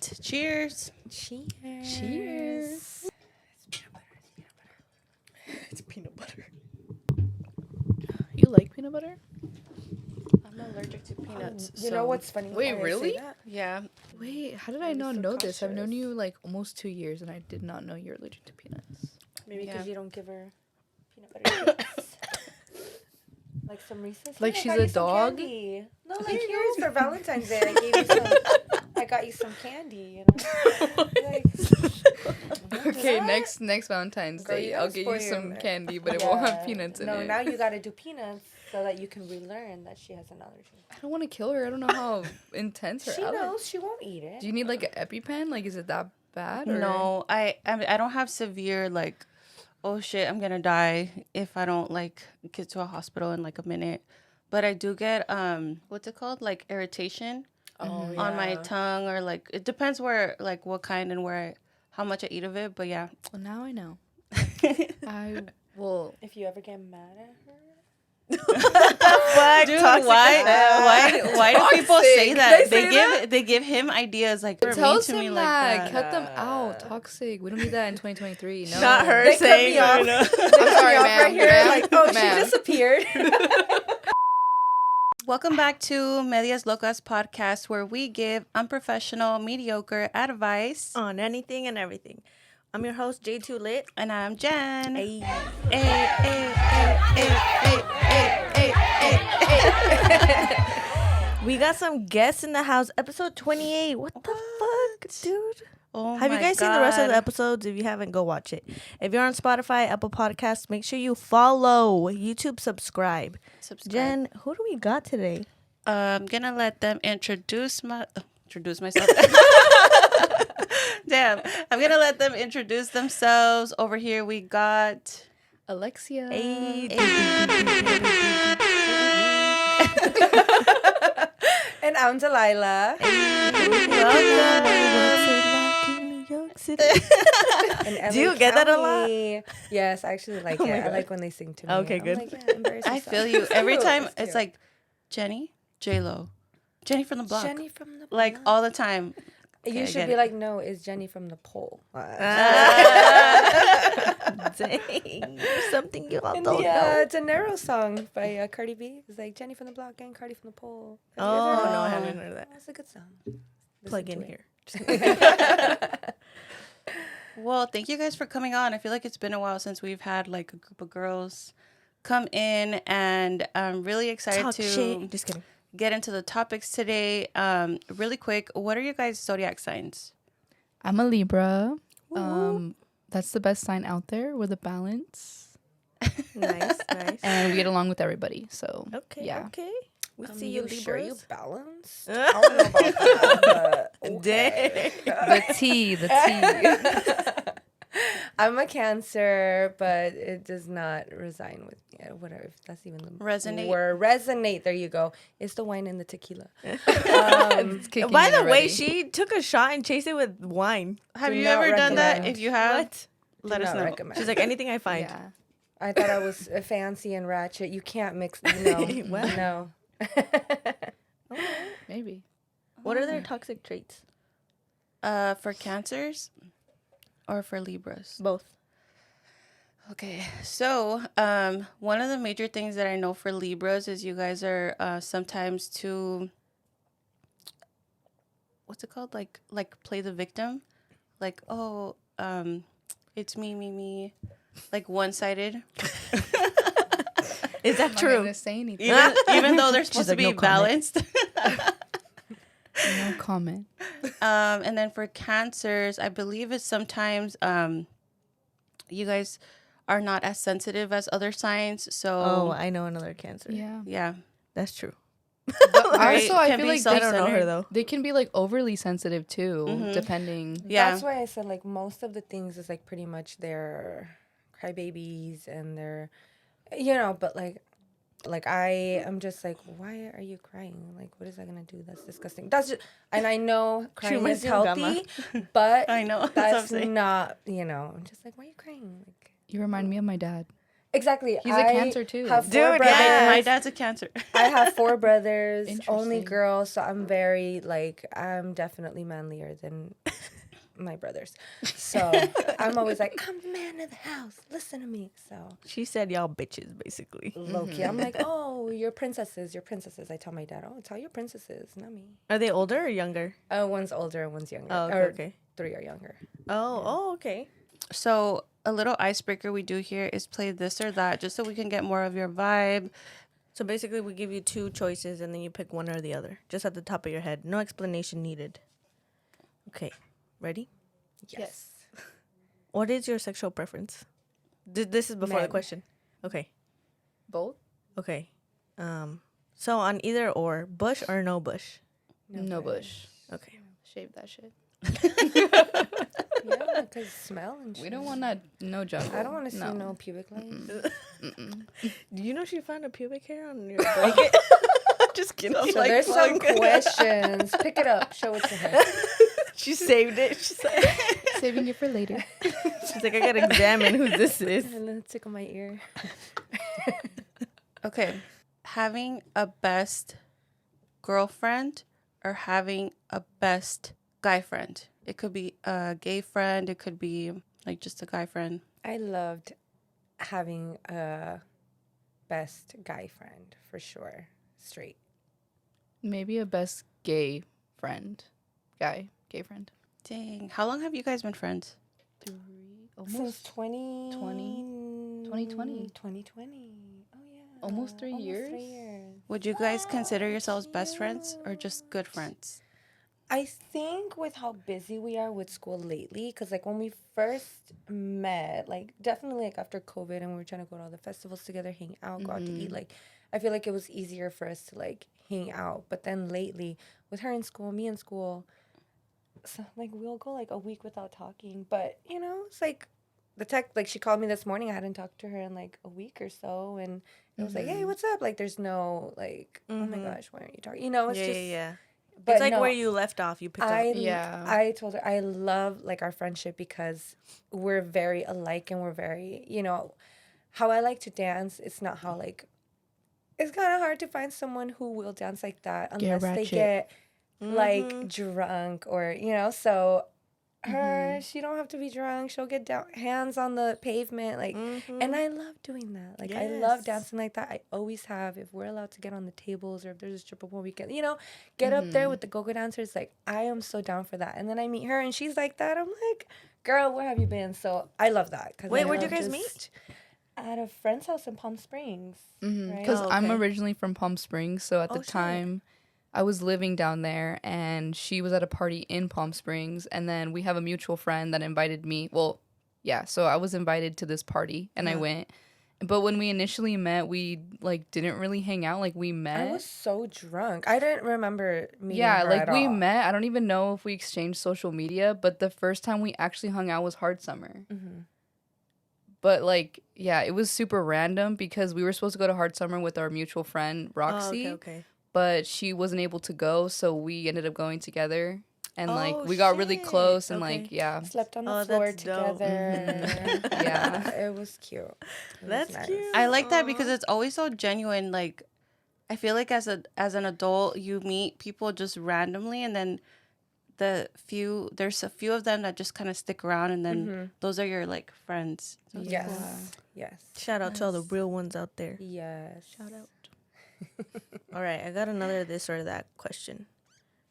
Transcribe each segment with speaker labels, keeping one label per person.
Speaker 1: Cheers.
Speaker 2: Cheers.
Speaker 1: Cheers.
Speaker 2: It's peanut butter.
Speaker 3: You like peanut butter?
Speaker 1: I'm allergic to peanuts.
Speaker 2: You know what's funny?
Speaker 3: Wait,
Speaker 2: I say
Speaker 3: really?
Speaker 2: that?
Speaker 1: Yeah.
Speaker 3: Wait, how did I
Speaker 2: Maybe
Speaker 3: not know this? I've known
Speaker 2: subconscious.
Speaker 3: you like almost 2 years and I did not know you're allergic to peanuts.
Speaker 2: Maybe
Speaker 1: Yeah.
Speaker 2: because you don't give her peanut butter chips. Like some Reese's.
Speaker 3: Like
Speaker 2: Here, I
Speaker 3: she's
Speaker 2: got
Speaker 3: a
Speaker 2: you some
Speaker 3: dog?
Speaker 2: candy. No, like here's for Valentine's Day. I gave you some. I got you some candy. You know. Like,
Speaker 3: Okay,
Speaker 2: what?
Speaker 3: next Valentine's
Speaker 2: Girl,
Speaker 3: Day,
Speaker 2: you
Speaker 3: I'll
Speaker 2: gotta
Speaker 3: get you
Speaker 2: spoil
Speaker 3: some
Speaker 2: your-
Speaker 3: candy, but it won't have
Speaker 2: Yeah.
Speaker 3: peanuts in
Speaker 2: No,
Speaker 3: it.
Speaker 2: now you gotta do peanuts so that you can relearn that she has an allergy.
Speaker 3: I don't want to kill her. I don't know how intense her
Speaker 2: She
Speaker 3: allergy.
Speaker 2: knows she won't eat it.
Speaker 3: Do you need like an EpiPen? Like, is it that bad? Or?
Speaker 1: No, I don't have severe like, oh shit, I'm gonna die if I don't like get to a hospital in like a minute. But I do get what's it called? Like irritation on my tongue, or like it depends where, like what kind and where, how much I eat of it. But yeah.
Speaker 3: Well, now I know. I will.
Speaker 2: If you ever get mad at her.
Speaker 1: What? Dude, why do people say that? They give him ideas like they're
Speaker 3: Tell
Speaker 1: mean to me
Speaker 3: him
Speaker 1: like that.
Speaker 3: Cut them out. Toxic. We don't need that in 2023. No.
Speaker 1: Not her
Speaker 2: They cut
Speaker 1: saying
Speaker 2: me off.
Speaker 1: you know.
Speaker 3: I'm sorry, ma'am.
Speaker 2: Right here,
Speaker 3: Ma'am.
Speaker 2: like, oh,
Speaker 3: Ma'am.
Speaker 2: she disappeared.
Speaker 1: Welcome back to Medias Locas podcast, where we give unprofessional, mediocre advice.
Speaker 4: On anything and everything. I'm your host, J2 Lit.
Speaker 1: And I'm Jen.
Speaker 4: Hey. We got some guests in the house. Episode 28. What the fuck, dude?
Speaker 1: Oh
Speaker 4: Have you
Speaker 1: my
Speaker 4: guys seen the rest of the
Speaker 1: God.
Speaker 4: episodes? If you haven't, go watch it. If you're on Spotify, Apple Podcasts, make sure you follow, YouTube, subscribe. Jen, who do we got today?
Speaker 1: I'm gonna let them introduce myself. Damn, I'm gonna let them introduce themselves. Over here, we got
Speaker 3: Alexia.
Speaker 2: And I'm Delilah. And
Speaker 4: Do you
Speaker 2: LA
Speaker 4: get that a lot?
Speaker 2: County. Yes, I actually like
Speaker 4: Oh
Speaker 2: it.
Speaker 4: my
Speaker 2: I
Speaker 4: God.
Speaker 2: like when they sing to me.
Speaker 4: Okay,
Speaker 2: I'm
Speaker 4: good.
Speaker 2: Like, yeah, embarrass
Speaker 1: I
Speaker 2: yourself.
Speaker 1: feel you every time.
Speaker 2: It's
Speaker 1: It's
Speaker 2: cute.
Speaker 1: like Jenny, J-Lo, Jenny from the block,
Speaker 2: Jenny from the
Speaker 1: like
Speaker 2: block.
Speaker 1: all the time.
Speaker 2: You
Speaker 1: Okay, I
Speaker 2: should
Speaker 1: get
Speaker 2: be
Speaker 1: it.
Speaker 2: like, no, it's Jenny from the pole.
Speaker 4: Dang. Something you all
Speaker 2: And
Speaker 4: don't
Speaker 2: the
Speaker 4: know.
Speaker 2: De Niro song by Cardi B. It's like Jenny from the block and Cardi from the pole. Have you guys
Speaker 4: Oh,
Speaker 2: heard that?
Speaker 4: no, I haven't heard of that.
Speaker 2: That's a good song.
Speaker 4: Plug
Speaker 2: Listen
Speaker 4: in
Speaker 2: to
Speaker 4: here.
Speaker 2: it.
Speaker 1: Well, thank you guys for coming on. I feel like it's been a while since we've had like a group of girls come in, and I'm really excited
Speaker 4: Talk
Speaker 1: to
Speaker 4: shit. Just kidding.
Speaker 1: get into the topics today. Really quick, what are your guys' zodiac signs?
Speaker 3: I'm a Libra. That's the best sign out there with a balance.
Speaker 4: Nice.
Speaker 3: And we get along with everybody. So,
Speaker 4: Okay,
Speaker 3: yeah.
Speaker 4: okay. We see you,
Speaker 2: sure you
Speaker 4: Libras.
Speaker 2: balanced? I don't know about that, but okay.
Speaker 3: The tea.
Speaker 2: I'm a Cancer, but it does not resign with me. Whatever, if that's even the
Speaker 1: Resonate.
Speaker 2: word. Resonate. There you go. It's the wine and the tequila.
Speaker 3: It's kicking
Speaker 4: By
Speaker 3: in
Speaker 4: the way,
Speaker 3: already.
Speaker 4: she took a shot and chased it with wine.
Speaker 1: Have
Speaker 2: Do
Speaker 1: you
Speaker 2: not
Speaker 1: ever done that?
Speaker 2: recommend.
Speaker 1: If you have,
Speaker 4: What?
Speaker 1: let
Speaker 2: Do
Speaker 1: us
Speaker 2: not
Speaker 1: know.
Speaker 2: recommend.
Speaker 4: She's like, anything I find.
Speaker 3: Yeah.
Speaker 2: I thought I was fancy and ratchet. You can't mix. No,
Speaker 4: What?
Speaker 2: no.
Speaker 3: Maybe.
Speaker 4: What are their toxic traits?
Speaker 1: For Cancers or for Libras?
Speaker 4: Both.
Speaker 1: Okay, so one of the major things that I know for Libras is you guys are sometimes too, what's it called? Like play the victim, like it's me, like one-sided.
Speaker 4: Is that
Speaker 3: I'm not
Speaker 4: true?
Speaker 3: gonna say anything.
Speaker 1: Even though they're supposed to
Speaker 4: like,
Speaker 1: be
Speaker 4: "No comment."
Speaker 1: balanced.
Speaker 3: No comment.
Speaker 1: And then for Cancers, I believe it's sometimes you guys are not as sensitive as other signs. So
Speaker 4: Oh, I know another Cancer.
Speaker 3: Yeah.
Speaker 1: yeah.
Speaker 4: That's true.
Speaker 3: Also, I
Speaker 1: Can
Speaker 3: feel
Speaker 1: be
Speaker 3: like
Speaker 4: I don't know her
Speaker 1: self-centered.
Speaker 4: though.
Speaker 3: they can be like overly sensitive too, depending.
Speaker 1: Yeah.
Speaker 2: That's why I said like most of the things is like pretty much they're crybabies and they're, but like I am just like, why are you crying? Like, what is that gonna do? That's disgusting. That's just, and I know crying is
Speaker 4: Traumación,
Speaker 2: healthy, but
Speaker 1: I know. That's what I'm
Speaker 2: that's
Speaker 1: saying.
Speaker 2: not. I'm just like, why are you crying? Like,
Speaker 3: You remind me of my dad.
Speaker 2: Exactly.
Speaker 3: He's a Cancer, too.
Speaker 2: Have 4
Speaker 4: Dude,
Speaker 2: brothers.
Speaker 4: yeah.
Speaker 1: My dad's a Cancer.
Speaker 2: I have 4 brothers, only
Speaker 3: Interesting.
Speaker 2: girls, so I'm very like I'm definitely manlier than my brothers. So I'm always like, I'm the man of the house. Listen to me. So
Speaker 4: She said y'all bitches, basically.
Speaker 2: low key, I'm like, oh, you're princesses. You're princesses. I tell my dad, oh, tell your princesses, not me.
Speaker 4: Are they older or younger?
Speaker 2: One's older and one's younger.
Speaker 4: Oh, okay,
Speaker 2: Or
Speaker 4: okay.
Speaker 2: 3 are younger.
Speaker 4: Oh, okay.
Speaker 1: So a little icebreaker we do here is play this or that, just so we can get more of your vibe.
Speaker 4: So basically, we give you 2 choices, and then you pick one or the other, just at the top of your head. No explanation needed. Okay, ready?
Speaker 3: Yes.
Speaker 4: What is your sexual preference? This is before the
Speaker 2: Men.
Speaker 4: question. Okay,
Speaker 3: Both?
Speaker 4: okay. So on either or, bush or no bush?
Speaker 3: No bush.
Speaker 4: Okay.
Speaker 3: Shave that shit.
Speaker 2: Yeah, because smell and shit.
Speaker 3: We don't want that. No jungle.
Speaker 2: I don't want to see no pubic lines.
Speaker 4: Do you know she found a pubic hair on your blanket? Just kidding.
Speaker 2: So there's some questions. Pick it up. Show it to her.
Speaker 4: She saved it. She's like,
Speaker 3: Saving it for later.
Speaker 4: I gotta examine who this is.
Speaker 2: And then tickle my ear.
Speaker 1: Okay. Having a best girlfriend or having a best guy friend. It could be a gay friend. It could be like just a guy friend.
Speaker 2: I loved having a best guy friend for sure. Straight.
Speaker 3: Maybe a best gay friend. Gay friend.
Speaker 1: Dang. How long have you guys been friends?
Speaker 3: 3.
Speaker 2: Since
Speaker 3: Almost.
Speaker 2: 2020.
Speaker 3: 2020.
Speaker 2: 2020. Oh, yeah.
Speaker 3: Almost 3 years?
Speaker 2: 3 years.
Speaker 1: Would you guys consider yourselves best friends or just good friends?
Speaker 2: I think with how busy we are with school lately, because like when we first met, like definitely like after COVID and we were trying to go to all the festivals together, hang out, go out to eat, like I feel like it was easier for us to like hang out. But then lately with her in school, me in school, so like we'll go like a week without talking. But you know, it's like the tech, like she called me this morning. I hadn't talked to her in like a week or so, and it was like, hey, what's up? Like there's no like, oh my gosh, why aren't you talking? You know, it's just
Speaker 4: Yeah.
Speaker 2: But
Speaker 4: It's like
Speaker 2: no,
Speaker 4: where you left off. You picked up.
Speaker 2: I told her I love like our friendship because we're very alike and we're very, you know, how I like to dance. It's not how like it's kind of hard to find someone who will dance like that unless they
Speaker 3: ratchet.
Speaker 2: get like drunk or you know. So her, she don't have to be drunk. She'll get down, hands on the pavement, like, and I love doing that. Like I love
Speaker 4: Yes.
Speaker 2: dancing like that. I always have. If we're allowed to get on the tables or if there's a stripper pole, we can, you know, get up there with the go-go dancers. Like I am so down for that. And then I meet her and she's like that. I'm like, girl, where have you been? So I love that.
Speaker 4: Wait, where'd you guys meet?
Speaker 2: At a friend's house in Palm Springs. Right?
Speaker 3: Because I'm
Speaker 4: okay.
Speaker 3: originally from Palm Springs, so at the
Speaker 4: shit.
Speaker 3: time, I was living down there, and she was at a party in Palm Springs, and then we have a mutual friend that invited me. Well, yeah, so I was invited to this party, and I went. But when we initially met, we like didn't really hang out. Like we met.
Speaker 2: I was so drunk. I didn't remember meeting
Speaker 3: Yeah,
Speaker 2: her
Speaker 3: like
Speaker 2: at
Speaker 3: we
Speaker 2: all.
Speaker 3: met. I don't even know if we exchanged social media, but the first time we actually hung out was Hard Summer. But like, yeah, it was super random because we were supposed to go to Hard Summer with our mutual friend Roxy,
Speaker 4: Okay.
Speaker 3: but she wasn't able to go, so we ended up going together. And like
Speaker 4: Oh,
Speaker 3: we got really
Speaker 4: shit.
Speaker 3: close and
Speaker 4: Okay.
Speaker 3: like yeah.
Speaker 2: Slept on the
Speaker 4: Oh,
Speaker 2: floor
Speaker 4: that's dope.
Speaker 2: together.
Speaker 3: Yeah.
Speaker 2: It was cute. It was
Speaker 4: That's
Speaker 2: nice.
Speaker 4: cute.
Speaker 1: I like that because it's always so genuine. Like, I feel like as an adult, you meet people just randomly, and then there's a few of them that just kind of stick around, and then those are your like friends. So it's
Speaker 2: Yes.
Speaker 1: cool.
Speaker 2: Yes.
Speaker 4: Shout out to all the real ones out there.
Speaker 2: Yes.
Speaker 3: Shout out.
Speaker 4: All right, I got another this or that question.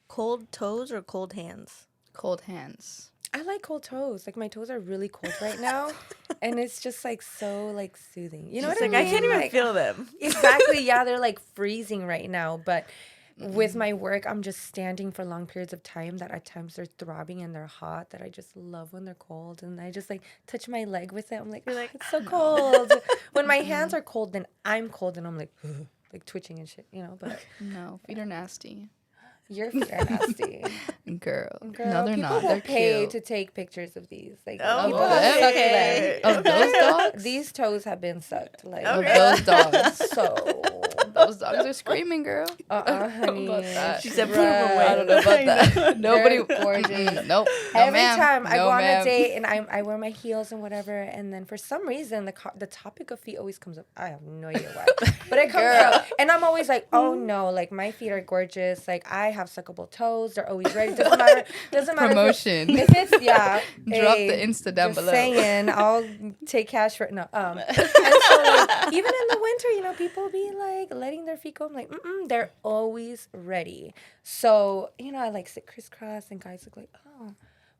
Speaker 4: Cold toes or cold hands?
Speaker 3: Cold hands.
Speaker 2: I like cold toes. Like my toes are really cold right now, and it's just like so like soothing. You know
Speaker 4: It's
Speaker 2: what
Speaker 4: like
Speaker 2: I
Speaker 4: I
Speaker 2: mean?
Speaker 4: can't even
Speaker 2: Like,
Speaker 4: feel them.
Speaker 2: Exactly. Yeah, they're like freezing right now, but with my work, I'm just standing for long periods of time that at times they're throbbing and they're hot that I just love when they're cold. And I just like touch my leg with it. I'm like, it's so cold. When my hands are cold, then I'm cold and I'm like, like twitching and shit, you know, but
Speaker 3: No, feet are nasty.
Speaker 2: your feet are nasty.
Speaker 3: Girl.
Speaker 2: Girl,
Speaker 3: No, they're
Speaker 2: people
Speaker 3: not.
Speaker 2: will
Speaker 3: They're
Speaker 2: pay
Speaker 3: cute.
Speaker 2: to take pictures of these. Like
Speaker 4: Oh,
Speaker 2: people
Speaker 3: of
Speaker 2: have
Speaker 3: them?
Speaker 2: sucked them.
Speaker 3: Of those dogs?
Speaker 2: These toes have been sucked. Like
Speaker 3: Of those dogs.
Speaker 2: so.
Speaker 3: Those Those dogs are screaming, girl.
Speaker 2: Honey.
Speaker 3: About that.
Speaker 4: She said, "Put 'em away."
Speaker 3: I don't know about that. Nobody.
Speaker 2: They're gorgeous.
Speaker 3: Nope. No,
Speaker 2: Every
Speaker 3: ma'am.
Speaker 2: time I
Speaker 3: No,
Speaker 2: go on
Speaker 3: ma'am.
Speaker 2: a date and I wear my heels and whatever, and then for some reason the topic of feet always comes up. I have no idea why, but it comes up, and I'm always like, oh no, like my feet are gorgeous. Like I have suckable toes. They're always ready. Doesn't matter.
Speaker 3: Promotion.
Speaker 2: If it's
Speaker 3: Drop the Insta down
Speaker 2: just
Speaker 3: below.
Speaker 2: saying, I'll take cash for it. No. And so like even in the winter, you know, people be like letting their feet go. I'm like, they're always ready. So you know, I like sit crisscross, and guys look like, oh,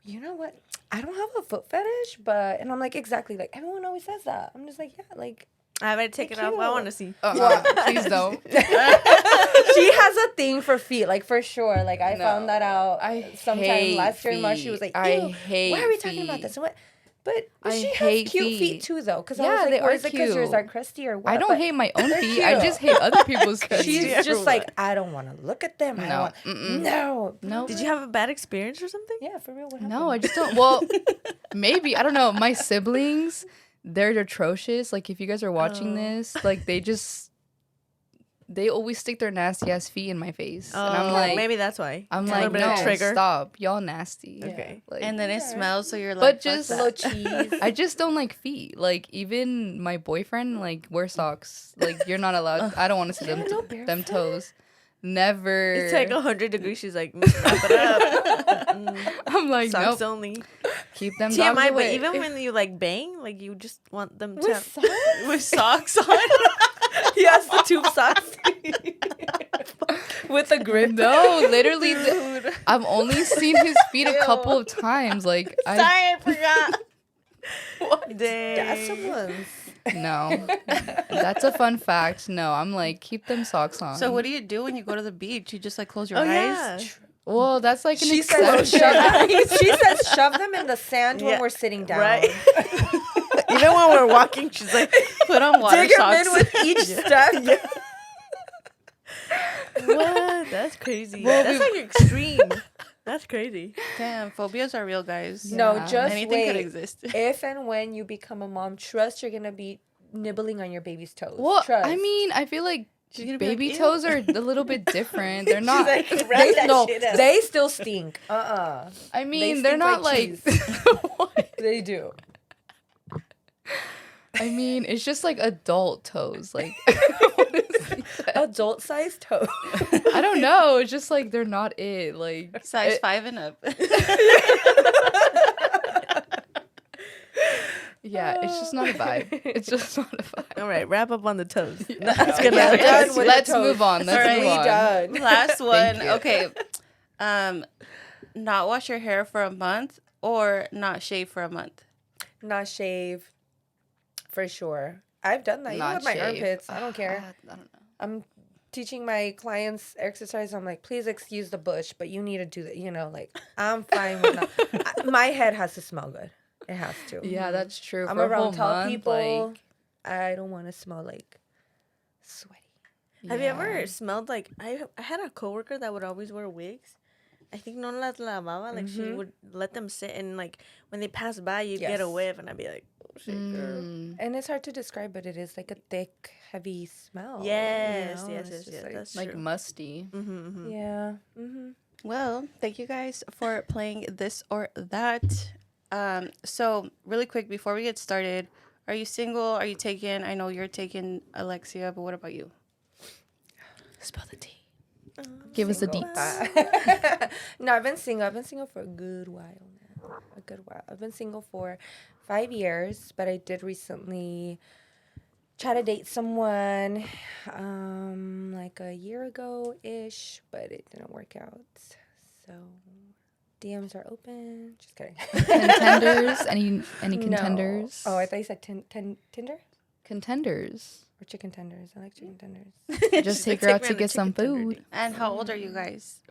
Speaker 2: you know what? I don't have a foot fetish, but and I'm like exactly like everyone always says that. I'm just like yeah, like.
Speaker 4: I better take it off. I want to see.
Speaker 3: Please don't.
Speaker 2: She has a thing for feet, like for sure. Like I found that out sometime last year in March. She was like,
Speaker 3: I hate
Speaker 2: why are we talking about
Speaker 3: feet.
Speaker 2: this? What? But
Speaker 3: I
Speaker 2: she
Speaker 3: hate
Speaker 2: has cute feet
Speaker 3: feet.
Speaker 2: too, though. Because
Speaker 3: Yeah,
Speaker 2: I was like,
Speaker 3: they
Speaker 2: or
Speaker 3: are
Speaker 2: is it because yours
Speaker 3: cute.
Speaker 2: are crusty or what?
Speaker 3: I don't
Speaker 2: But
Speaker 3: hate my own
Speaker 2: they're
Speaker 3: feet. I
Speaker 2: cute.
Speaker 3: just hate other people's feet.
Speaker 2: She's just like, I don't want to look at them. I
Speaker 3: No.
Speaker 2: don't want, no.
Speaker 4: Did you have a bad experience or something?
Speaker 2: Yeah, for real. What happened?
Speaker 3: No, I just don't. Well, maybe. I don't know. My siblings, they're atrocious. Like, if you guys are watching this, like, they always stick their nasty ass feet in my face. And I'm like,
Speaker 4: maybe that's why.
Speaker 3: I'm
Speaker 4: A
Speaker 3: like,
Speaker 4: little bit of
Speaker 3: no,
Speaker 4: trigger.
Speaker 3: stop. Y'all nasty.
Speaker 4: Okay.
Speaker 3: Like,
Speaker 1: And then it smells, so you're
Speaker 3: But
Speaker 1: like,
Speaker 3: just-
Speaker 2: a little cheese.
Speaker 3: I just don't like feet. Like, even my boyfriend, like, wears socks. Like, you're not allowed. I don't want to see them them toes. Never.
Speaker 4: It's like 100 degrees. She's like, wrap it up.
Speaker 3: I'm like,
Speaker 4: Socks
Speaker 3: nope.
Speaker 4: only.
Speaker 3: Keep them dogs
Speaker 4: TMI, but
Speaker 3: away.
Speaker 4: even when you like bang, like you just want them to
Speaker 2: With socks?
Speaker 4: with socks on.
Speaker 2: He has the tube socks. With a grip.
Speaker 3: No, literally, I've only seen his feet a couple of times. Like,
Speaker 4: Sorry, I forgot. Dang.
Speaker 2: That's someone's.
Speaker 3: No, that's a fun fact. No, I'm like, keep them socks on.
Speaker 1: So what do you do when you go to the beach? You just like close your
Speaker 4: Oh
Speaker 1: eyes?
Speaker 4: yeah.
Speaker 3: Well, that's like an
Speaker 2: She says,
Speaker 3: exception.
Speaker 2: she says shove them in the sand when
Speaker 4: Yeah,
Speaker 2: we're sitting down.
Speaker 4: Right. Even when we're walking, she's like,
Speaker 1: Put on water
Speaker 2: Dig them
Speaker 1: socks.
Speaker 2: in with each step.
Speaker 4: what? That's crazy.
Speaker 3: Well,
Speaker 4: That's like extreme. That's crazy.
Speaker 1: Damn, phobias are real, guys.
Speaker 2: No,
Speaker 3: Yeah.
Speaker 2: just
Speaker 1: Anything could
Speaker 2: wait.
Speaker 1: exist.
Speaker 2: If and when you become a mom, trust you're gonna be nibbling on your baby's toes.
Speaker 3: Well,
Speaker 2: trust.
Speaker 3: I mean, I feel like
Speaker 1: She's gonna be
Speaker 3: baby
Speaker 1: like, "Ew."
Speaker 3: toes are a little bit different. They're not.
Speaker 4: She's like, wrap
Speaker 2: they,
Speaker 4: that
Speaker 2: no,
Speaker 4: shit up.
Speaker 2: they still stink.
Speaker 3: I mean,
Speaker 2: they
Speaker 3: they're
Speaker 2: stink
Speaker 3: not
Speaker 2: like
Speaker 3: like. What?
Speaker 2: They do.
Speaker 3: I mean, it's just like adult toes. Like,
Speaker 2: Adult sized toes.
Speaker 3: I don't know. It's just like they're not it. Like
Speaker 1: Size
Speaker 3: it-
Speaker 1: 5 and up.
Speaker 3: Yeah, it's just not a vibe. It's just not a vibe.
Speaker 4: All right, wrap up on the toes.
Speaker 3: That's
Speaker 4: gonna-
Speaker 2: Yeah, done with the
Speaker 3: Let's
Speaker 2: toes.
Speaker 3: move on. Let's
Speaker 1: Alright.
Speaker 3: move on.
Speaker 2: Done.
Speaker 1: Last one.
Speaker 3: you.
Speaker 1: Okay. Not wash your hair for a month or not shave for a month.
Speaker 2: Not shave. For sure. I've done that. Even
Speaker 3: Not
Speaker 2: with my
Speaker 3: shave.
Speaker 2: armpits. I don't care.
Speaker 3: I don't know.
Speaker 2: I'm teaching my clients exercise. I'm like, please excuse the bush, but you need to do that. You know, like, I'm fine with that. My head has to smell good. It has to.
Speaker 3: Yeah, that's true.
Speaker 2: I'm
Speaker 3: For a
Speaker 2: around
Speaker 3: whole
Speaker 2: tall
Speaker 3: month,
Speaker 2: people.
Speaker 3: like,
Speaker 2: I don't want to smell like sweaty.
Speaker 4: Have you
Speaker 3: yeah.
Speaker 4: ever smelled like I had a coworker that would always wear wigs. I think no las lavaba. Like she would let them sit and like when they pass by, you get a
Speaker 2: Yes.
Speaker 4: whiff, and I'd be like, oh shit, girl.
Speaker 2: And it's hard to describe, but it is like a thick, heavy smell.
Speaker 4: Yes,
Speaker 2: you know?
Speaker 4: yes,
Speaker 2: It's just like-
Speaker 4: that's
Speaker 3: Like
Speaker 4: true.
Speaker 3: musty.
Speaker 2: Yeah. Mm-hmm.
Speaker 1: Well, thank you guys for playing this or that. So really quick before we get started, are you single? Are you taken? I know you're taken, Alexia, but what about you?
Speaker 4: Spill the tea.
Speaker 3: Give us the deets.
Speaker 2: No, I've been single. I've been single for a good while now. A good while. I've been single for 5 years, but I did recently try to date someone like a year ago ish, but it didn't work out. So DMs are open. Just kidding.
Speaker 3: Contenders? Any
Speaker 2: No.
Speaker 3: contenders?
Speaker 2: Oh, I thought you said Tinder
Speaker 3: Contenders.
Speaker 2: or chicken tenders. I like chicken tenders.
Speaker 3: Just
Speaker 4: She's
Speaker 3: take
Speaker 4: like,
Speaker 3: her out
Speaker 4: "Take me
Speaker 3: to
Speaker 4: on a
Speaker 3: get some
Speaker 4: chicken tender
Speaker 3: food.
Speaker 1: And how old are you guys?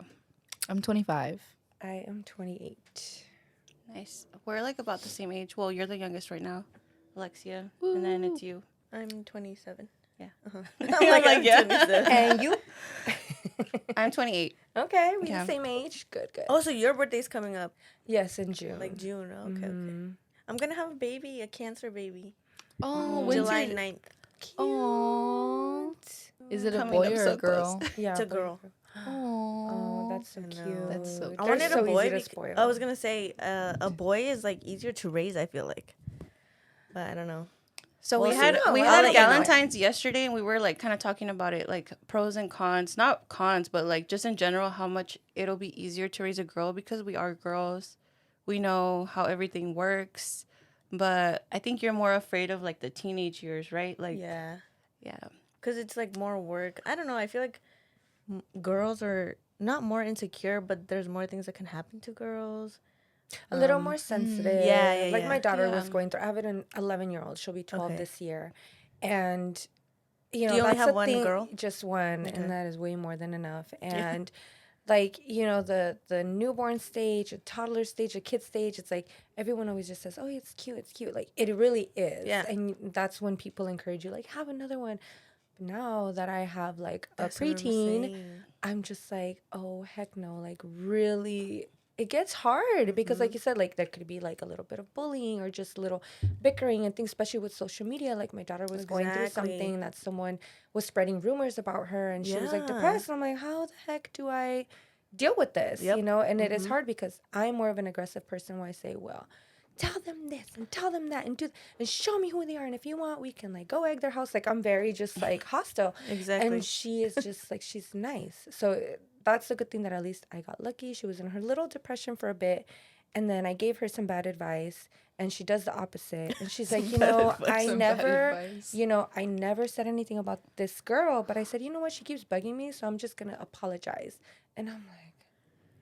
Speaker 3: I'm 25.
Speaker 2: I am 28.
Speaker 1: Nice. We're like about the same age. Well, you're the youngest right now, Alexia, and then it's you.
Speaker 4: I'm 27.
Speaker 1: Yeah.
Speaker 4: I'm like, yeah. 27.
Speaker 2: And you?
Speaker 1: I'm 28.
Speaker 2: Okay, we're
Speaker 1: Yeah.
Speaker 2: the same age. Good, good.
Speaker 4: Oh, so your birthday's coming up,
Speaker 2: Yes, in June.
Speaker 4: like June. Oh, okay, okay. I'm gonna have a baby, a cancer baby,
Speaker 3: Oh, when's
Speaker 4: July
Speaker 3: your...
Speaker 4: 9th.
Speaker 3: Oh. Is it a
Speaker 1: Coming
Speaker 3: boy
Speaker 1: up
Speaker 3: or
Speaker 1: so
Speaker 3: a girl?
Speaker 2: Yeah,
Speaker 4: It's a
Speaker 2: boy.
Speaker 4: girl.
Speaker 2: Oh,
Speaker 3: Oh,
Speaker 2: that's so
Speaker 4: I know.
Speaker 2: cute.
Speaker 3: That's so
Speaker 2: They're
Speaker 4: I wanted
Speaker 2: so
Speaker 4: a boy.
Speaker 2: easy to spoil.
Speaker 4: I was gonna say a boy is like easier to raise. I feel like, but I don't know.
Speaker 1: So
Speaker 4: We'll
Speaker 1: we
Speaker 4: see.
Speaker 1: had
Speaker 2: No,
Speaker 1: we
Speaker 2: I'll
Speaker 1: had
Speaker 2: let you know.
Speaker 1: Valentine's yesterday, and we were like kind of talking about it, like pros and cons. Not cons, but like just in general, how much it'll be easier to raise a girl because we are girls. We know how everything works, but I think you're more afraid of like the teenage years, right? Like,
Speaker 4: Yeah,
Speaker 1: yeah.
Speaker 4: because it's like more work. I don't know. I feel like girls are not more insecure, but there's more things that can happen to girls.
Speaker 2: A little more sensitive.
Speaker 4: yeah,
Speaker 2: Like
Speaker 4: yeah.
Speaker 2: my daughter
Speaker 1: Yeah.
Speaker 2: was going through. I have an 11-year-old. She'll be 12
Speaker 4: Okay.
Speaker 2: this year, and
Speaker 4: Do you only
Speaker 2: that's
Speaker 4: have
Speaker 2: the
Speaker 4: one
Speaker 2: thing.
Speaker 4: girl?
Speaker 2: Just one,
Speaker 4: Okay.
Speaker 2: and that is way more than enough. And like the newborn stage, a toddler stage, a kid stage. It's like everyone always just says, "Oh, it's cute, it's cute." Like it really is.
Speaker 4: Yeah.
Speaker 2: And that's when people encourage you, like have another one. Now that I have like a
Speaker 4: That's what I'm
Speaker 2: preteen,
Speaker 4: saying.
Speaker 2: I'm just like, oh heck no, like really it gets hard because like you said, like there could be like a little bit of bullying or just a little bickering and things, especially with social media. Like my daughter was going through
Speaker 4: Exactly.
Speaker 2: something that someone was spreading rumors about her and she was like
Speaker 4: Yeah.
Speaker 2: depressed. And I'm like, how the heck do I deal with this?
Speaker 4: Yep.
Speaker 2: You know, and it is hard because I'm more of an aggressive person where I say, well, tell them this and tell them that and and show me who they are, and if you want we can like go egg their house. Like I'm very just like hostile.
Speaker 4: Exactly.
Speaker 2: And she is just like, she's nice. So that's a good thing that at least I got lucky. She was in her little depression for a bit, and then I gave her some bad advice and she does the opposite, and she's like, you know, I
Speaker 3: Some bad
Speaker 2: never
Speaker 3: advice.
Speaker 2: I never said anything about this girl, but I said, you know what, she keeps bugging me, so I'm just gonna apologize. And I'm like,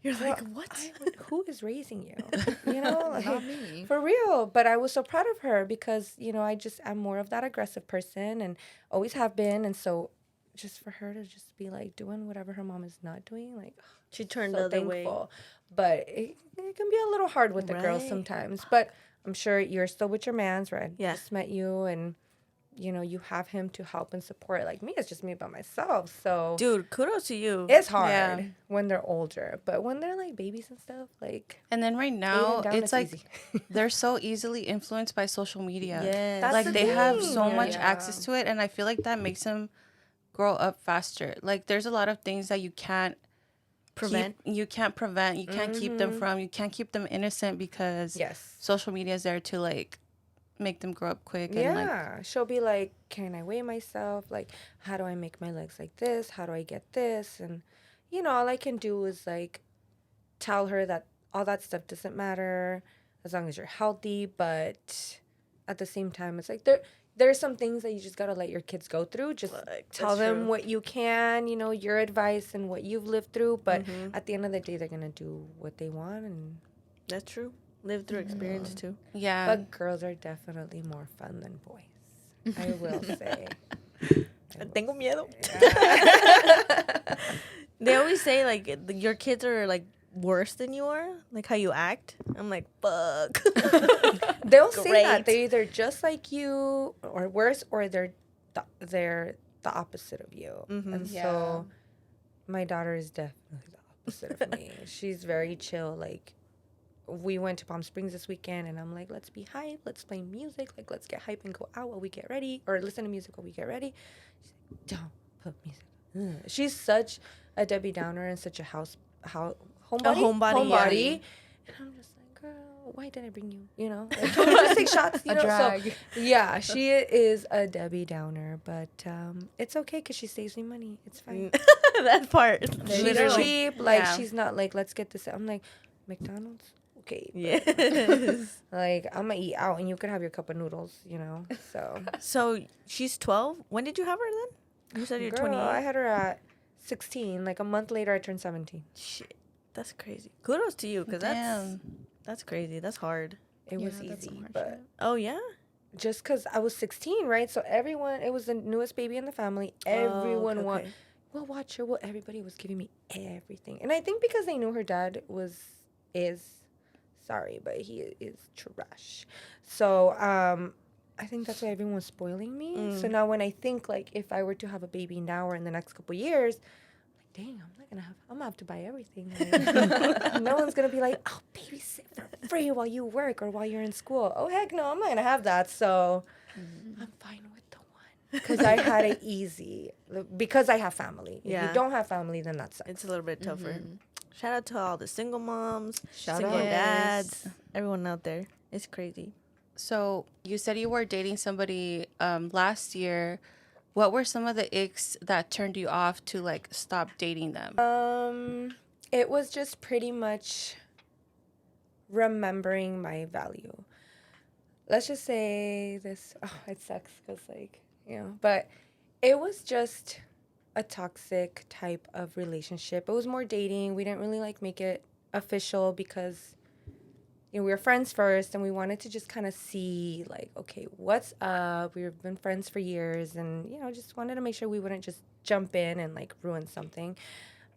Speaker 4: You're
Speaker 2: well,
Speaker 4: like, what?
Speaker 2: who is raising you? You know, like,
Speaker 3: Not me.
Speaker 2: for real. But I was so proud of her because, you know, I just am more of that aggressive person and always have been. And so just for her to just be like doing whatever her mom is not doing, like,
Speaker 4: She turned
Speaker 2: so
Speaker 4: the other
Speaker 2: thankful.
Speaker 4: way.
Speaker 2: But it can be a little hard with the girls
Speaker 4: Right.
Speaker 2: sometimes. But I'm sure you're still with your mans, right?
Speaker 4: Yeah.
Speaker 2: Just met you, and you know, you have him to help and support. Like me, it's just me by myself. So
Speaker 4: Dude, kudos to you.
Speaker 2: it's hard
Speaker 1: Yeah.
Speaker 2: when they're older, but when they're like babies and stuff, like
Speaker 1: And then right
Speaker 2: eight
Speaker 1: now,
Speaker 2: and down,
Speaker 1: it's like
Speaker 2: easy.
Speaker 1: they're so easily influenced by social media.
Speaker 4: Yes.
Speaker 2: That's
Speaker 1: Like
Speaker 2: the
Speaker 1: they have
Speaker 2: thing.
Speaker 1: so much
Speaker 3: Yeah.
Speaker 1: access to it, and I feel like that makes them grow up faster. Like there's a lot of things that you can't
Speaker 4: Prevent.
Speaker 1: you can't prevent. You can't keep them from. You can't keep them innocent because
Speaker 2: Yes.
Speaker 1: social media is there to like make them grow up quick. And like,
Speaker 2: Yeah. She'll be like, can I weigh myself? Like, how do I make my legs like this? How do I get this? And, you know, all I can do is like tell her that all that stuff doesn't matter as long as you're healthy. But at the same time, it's like there's some things that you just got to let your kids go through. Just
Speaker 4: Like,
Speaker 2: tell
Speaker 4: that's
Speaker 2: them
Speaker 4: true.
Speaker 2: what you can, you know, your advice and what you've lived through. But at the end of the day, they're going to do what they want. And
Speaker 4: That's true. Live through experience too.
Speaker 1: yeah.
Speaker 2: but girls are definitely more fun than boys. I will say.
Speaker 4: Tengo miedo. They always say like your kids are like worse than you are, like how you act. I'm like, fuck.
Speaker 2: They'll say
Speaker 4: Great.
Speaker 2: that they're either just like you or worse, or they're the opposite of you. And so my daughter is definitely the opposite of me. She's very chill. Like we went to Palm Springs this weekend, and I'm like, let's be hype, let's play music, like let's get hype and go out while we get ready, or listen to music while we get ready. She's like, don't put music. Ugh. She's such a Debbie Downer and such a homebody.
Speaker 4: homebody,
Speaker 2: And I'm just like, girl, why did I bring you? You know, like, can we just take shots? You
Speaker 3: A
Speaker 2: know?
Speaker 3: drag.
Speaker 2: So yeah, she is a Debbie Downer, but it's okay because she saves me money. It's fine.
Speaker 4: That part.
Speaker 2: She's
Speaker 4: Literally.
Speaker 2: cheap. Like
Speaker 1: Yeah.
Speaker 2: she's not like, let's get this. I'm like, McDonald's. Okay.
Speaker 4: Yes.
Speaker 2: Like I'm gonna eat out, and you could have your cup of noodles. You know. So.
Speaker 4: So she's 12. When did you have her then? You said you're
Speaker 2: Girl,
Speaker 4: 28.
Speaker 2: I had her at 16. Like a month later, I turned 17.
Speaker 4: Shit, that's crazy. Kudos to you, cause
Speaker 1: Damn.
Speaker 4: that's crazy. That's hard.
Speaker 2: It was
Speaker 3: Yeah, that's some
Speaker 2: easy,
Speaker 3: hard
Speaker 2: but
Speaker 3: shit.
Speaker 4: Oh yeah.
Speaker 2: just because I was 16, right? So everyone, it was the newest baby in the family. Everyone
Speaker 4: okay.
Speaker 2: well, watch her. Well, everybody was giving me everything. And I think because they knew her dad is sorry, but he is trash. So I think that's why everyone was spoiling me. So now when I think, like, if I were to have a baby now or in the next couple years, I'm like, dang, I'm gonna have to buy everything. Like, no one's gonna be like, I'll babysit for free while you work or while you're in school. Oh heck no, I'm not gonna have that. So I'm fine with the because I had it easy because I have family. If
Speaker 4: Yeah.
Speaker 2: you don't have family, then that sucks.
Speaker 4: It's a little bit tougher. Shout out to all the single moms,
Speaker 3: Shout
Speaker 4: single
Speaker 3: out.
Speaker 4: dads, everyone out there. It's crazy.
Speaker 1: So you said you were dating somebody last year. What were some of the icks that turned you off to like stop dating them?
Speaker 2: It was just pretty much remembering my value. Let's just say this. Oh, it sucks because, like, but it was just a toxic type of relationship. It was more dating. We didn't really like make it official because we were friends first, and we wanted to just kind of see, like, okay, what's up. We've been friends for years, and just wanted to make sure we wouldn't just jump in and like ruin something.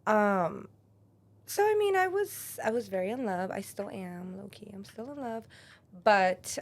Speaker 2: So I mean, I was very in love. I still am, low key. I'm still in love, but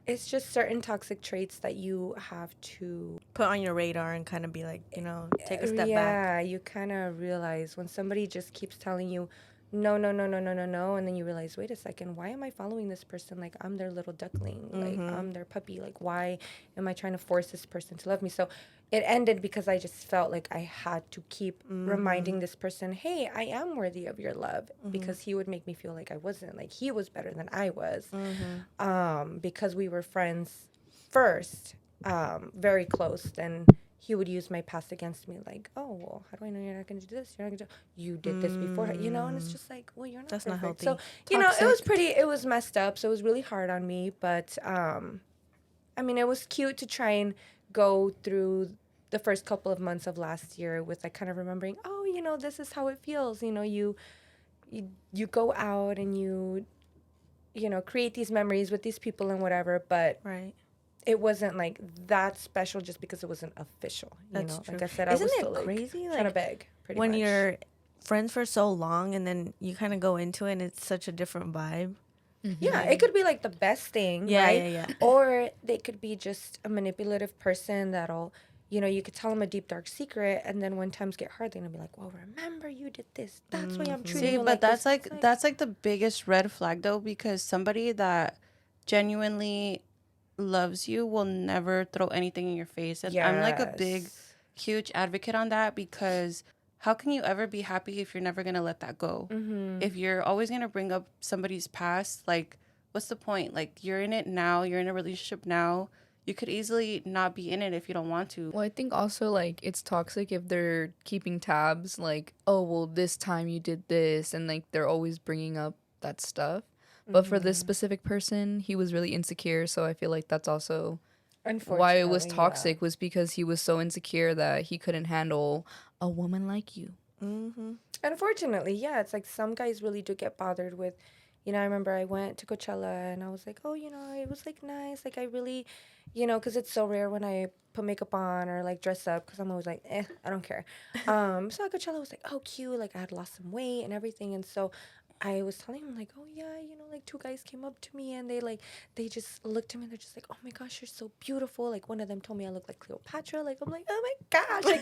Speaker 2: it's just certain toxic traits that you have to
Speaker 4: Put on your radar and kind of be like, take a step back.
Speaker 2: Yeah, you kind of realize when somebody just keeps telling you, no, no, no, no, no, no, no, and then you realize, wait a second, why am I following this person? Like, I'm their little duckling, like I'm their puppy. Like, why am I trying to force this person to love me? So it ended because I just felt like I had to keep reminding this person, hey, I am worthy of your love, because he would make me feel like I wasn't, like he was better than I was, because we were friends first, very close. Then he would use my past against me, like, oh, well, how do I know you're not going to do this? You're not going to do, you did this before, and it's just like, well, you're not
Speaker 4: That's
Speaker 2: perfect.
Speaker 4: not healthy.
Speaker 2: So, it was messed up. So it was really hard on me. But, I mean, it was cute to try and go through the first couple of months of last year with like kind of remembering, oh, this is how it feels. You go out and you create these memories with these people and whatever, but
Speaker 4: Right.
Speaker 2: it wasn't like that special just because it wasn't official.
Speaker 4: That's true.
Speaker 2: Like I said,
Speaker 4: Isn't
Speaker 2: I was
Speaker 4: it
Speaker 2: still
Speaker 4: crazy?
Speaker 2: trying to
Speaker 4: Like,
Speaker 2: beg pretty
Speaker 4: when
Speaker 2: much.
Speaker 4: you're friends for so long and then you kind of go into it and it's such a different vibe.
Speaker 2: Yeah, it could be like the best thing,
Speaker 4: Yeah,
Speaker 2: right?
Speaker 4: yeah.
Speaker 2: Or they could be just a manipulative person that'll, you could tell them a deep, dark secret, and then when times get hard, they're gonna be like, well, remember you did this. That's why I'm treating
Speaker 1: See,
Speaker 2: you
Speaker 1: but
Speaker 2: like
Speaker 1: that's
Speaker 2: this.
Speaker 1: like
Speaker 2: It's
Speaker 1: that's like the biggest red flag though, because somebody that genuinely loves you will never throw anything in your face. And I'm like a big,
Speaker 2: Yes.
Speaker 1: huge advocate on that, because how can you ever be happy if you're never gonna let that go? If you're always gonna bring up somebody's past, like, what's the point? Like, you're in it now, you're in a relationship now. You could easily not be in it if you don't want to.
Speaker 3: Well, I think also like it's toxic if they're keeping tabs, like, oh, well, this time you did this, and like they're always bringing up that stuff. But for this specific person, he was really insecure, so I feel like that's also why it was
Speaker 2: Unfortunately,
Speaker 3: toxic, was because he was so insecure that he couldn't handle a woman like you.
Speaker 2: Unfortunately, yeah, it's like some guys really do get bothered with, I remember I went to Coachella and I was like, oh, it was like nice. Like I really, because it's so rare when I put makeup on or like dress up, because I'm always like, I don't care. So at Coachella was like, oh, cute. Like I had lost some weight and everything. And so I was telling him like, oh yeah, like two guys came up to me and they just looked at me and they're just like, oh my gosh, you're so beautiful. Like one of them told me I look like Cleopatra. Like I'm like, oh my gosh, like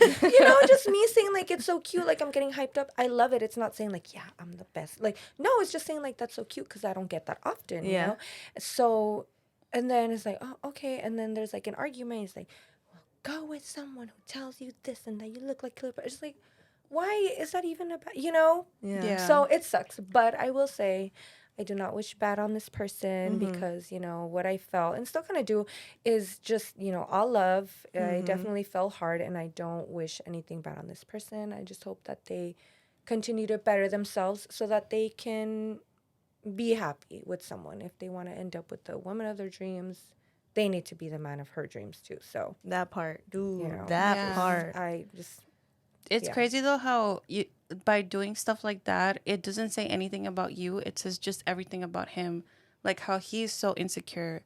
Speaker 2: just me saying like it's so cute. Like I'm getting hyped up. I love it. It's not saying like, yeah, I'm the best. Like no, it's just saying like that's so cute because I don't get that often.
Speaker 4: Yeah.
Speaker 2: So, and then it's like, oh okay, and then there's like an argument. It's like, well, go with someone who tells you this and that you look like Cleopatra. It's like, why is that even about,
Speaker 4: Yeah.
Speaker 2: So it sucks. But I will say, I do not wish bad on this person because, what I felt and still kind of do is just, all love. I definitely fell hard and I don't wish anything bad on this person. I just hope that they continue to better themselves so that they can be happy with someone. If they want to end up with the woman of their dreams, they need to be the man of her dreams too. So
Speaker 4: That part. Dude,
Speaker 1: Yeah.
Speaker 4: that part.
Speaker 2: I just...
Speaker 1: It's
Speaker 2: Yeah.
Speaker 1: crazy though how you, by doing stuff like that, it doesn't say anything about you. It says just everything about him, like how he's so insecure.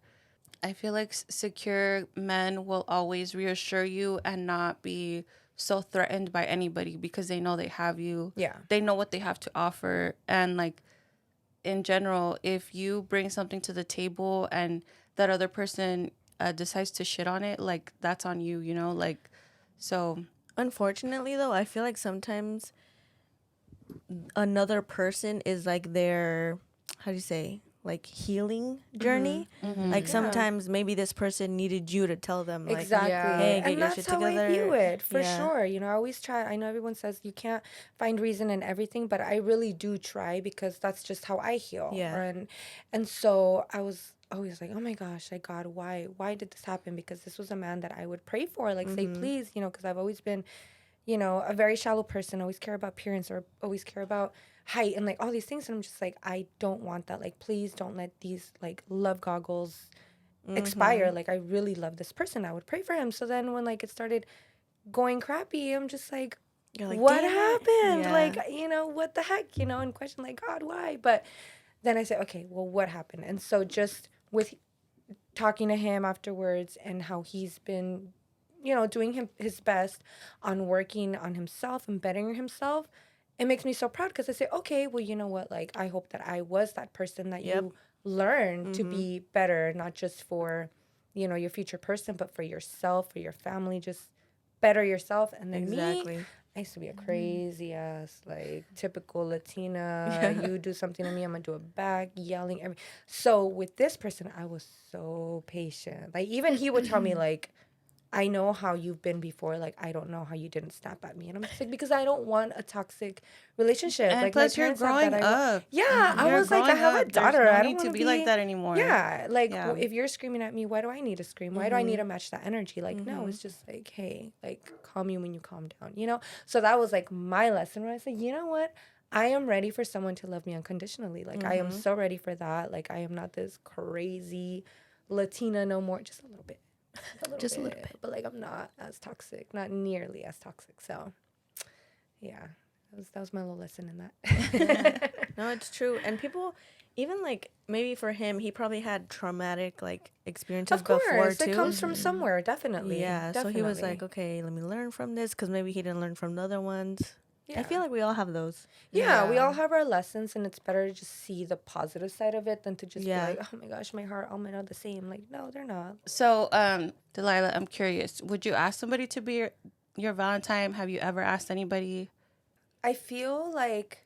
Speaker 1: I feel like secure men will always reassure you and not be so threatened by anybody because they know they have you.
Speaker 2: Yeah.
Speaker 1: They know what they have to offer. And like in general, if you bring something to the table and that other person decides to shit on it, like that's on you, like, so.
Speaker 4: Unfortunately, though, I feel like sometimes another person is like their, how do you say, like healing journey. Like sometimes maybe this person needed you to tell them like,
Speaker 2: Exactly.
Speaker 3: Yeah.
Speaker 4: hey, get
Speaker 2: And
Speaker 4: your
Speaker 2: that's
Speaker 4: shit
Speaker 2: how
Speaker 4: together.
Speaker 2: I view it, for
Speaker 4: Yeah.
Speaker 2: sure. You know, I always try. I know everyone says you can't find reason in everything, but I really do try because that's just how I heal.
Speaker 4: Yeah.
Speaker 2: And so I was always like, oh my gosh, like, God, why did this happen? Because this was a man that I would pray for, like, say, please, you know, because I've always been, you know, a very shallow person, always care about appearance or always care about height and like all these things. And I'm just like, I don't want that. Like, please don't let these like love goggles expire. Like, I really love this person. I would pray for him. So then when like it started going crappy, I'm just like,
Speaker 4: You're like,
Speaker 2: what
Speaker 4: "Damn it."
Speaker 2: happened?
Speaker 4: Yeah.
Speaker 2: Like, you know, what the heck? You know, and question like, God, why? But then I said, okay, well, what happened? And so just with talking to him afterwards and how he's been, you know, doing his best on working on himself and bettering himself, it makes me so proud because I say, okay, well, you know what? Like, I hope that I was that person that you learn to be better, not just for, you know, your future person, but for yourself, for your family, just better yourself. And then me, I used to be a crazy ass, like, typical Latina. You do something to me, I'm gonna do it back, yelling. So with this person, I was so patient. Like, even he would tell me, like, I know how you've been before. Like, I don't know how you didn't snap at me. And I'm just like, because I don't want a toxic relationship.
Speaker 1: And
Speaker 2: like,
Speaker 1: plus,
Speaker 2: my
Speaker 1: you're
Speaker 2: parents have
Speaker 1: growing
Speaker 2: that.
Speaker 1: up.
Speaker 2: Yeah, I
Speaker 1: You're
Speaker 2: was like, I
Speaker 1: growing
Speaker 2: have a
Speaker 1: up. There's
Speaker 2: daughter.
Speaker 1: no
Speaker 2: I don't
Speaker 1: need
Speaker 2: want
Speaker 1: to be like that anymore.
Speaker 2: Yeah, like,
Speaker 1: Yeah.
Speaker 2: if you're screaming at me, why do I need to scream? Why do I need to match that energy? Like, no, it's just like, hey, like, calm you when you calm down, you know? So that was like my lesson where I said, you know what? I am ready for someone to love me unconditionally. Like, I am so ready for that. Like, I am not this crazy Latina no more. Just a little bit. Just a little bit. But, like, I'm not as toxic. Not nearly as toxic. So, yeah. That was my little lesson in that.
Speaker 4: No, it's true. And people, even like maybe for him, he probably had traumatic like experiences
Speaker 2: Of course,
Speaker 4: before too.
Speaker 2: it comes from somewhere, definitely.
Speaker 4: Yeah, so he was
Speaker 2: Definitely.
Speaker 4: like, okay, let me learn from this because maybe he didn't learn from the other ones. I feel like we all have those.
Speaker 2: Yeah, we all have our lessons, and it's better to just see the positive side of it than to just be like, oh my gosh, my heart, all men are the same. Like, no, they're not.
Speaker 1: So, Delilah, I'm curious. Would you ask somebody to be your Valentine? Have you ever asked anybody?
Speaker 2: I feel like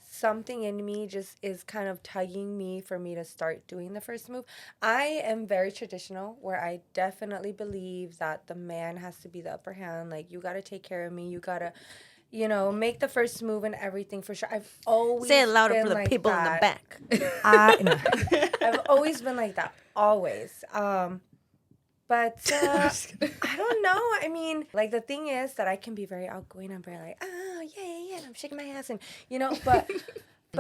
Speaker 2: something in me just is kind of tugging me for me to start doing the first move. I am very traditional where I definitely believe that the man has to be the upper hand. Like, you got to take care of me. You got to, you know, make the first move and everything for sure. I've always
Speaker 4: Say it louder
Speaker 2: been
Speaker 4: for the
Speaker 2: like
Speaker 4: people
Speaker 2: that.
Speaker 4: in the back.
Speaker 2: No. I've always been like that. Always. But I don't know. I mean, like, the thing is that I can be very outgoing. I'm very like, oh, yeah, and I'm shaking my ass. And, you know, but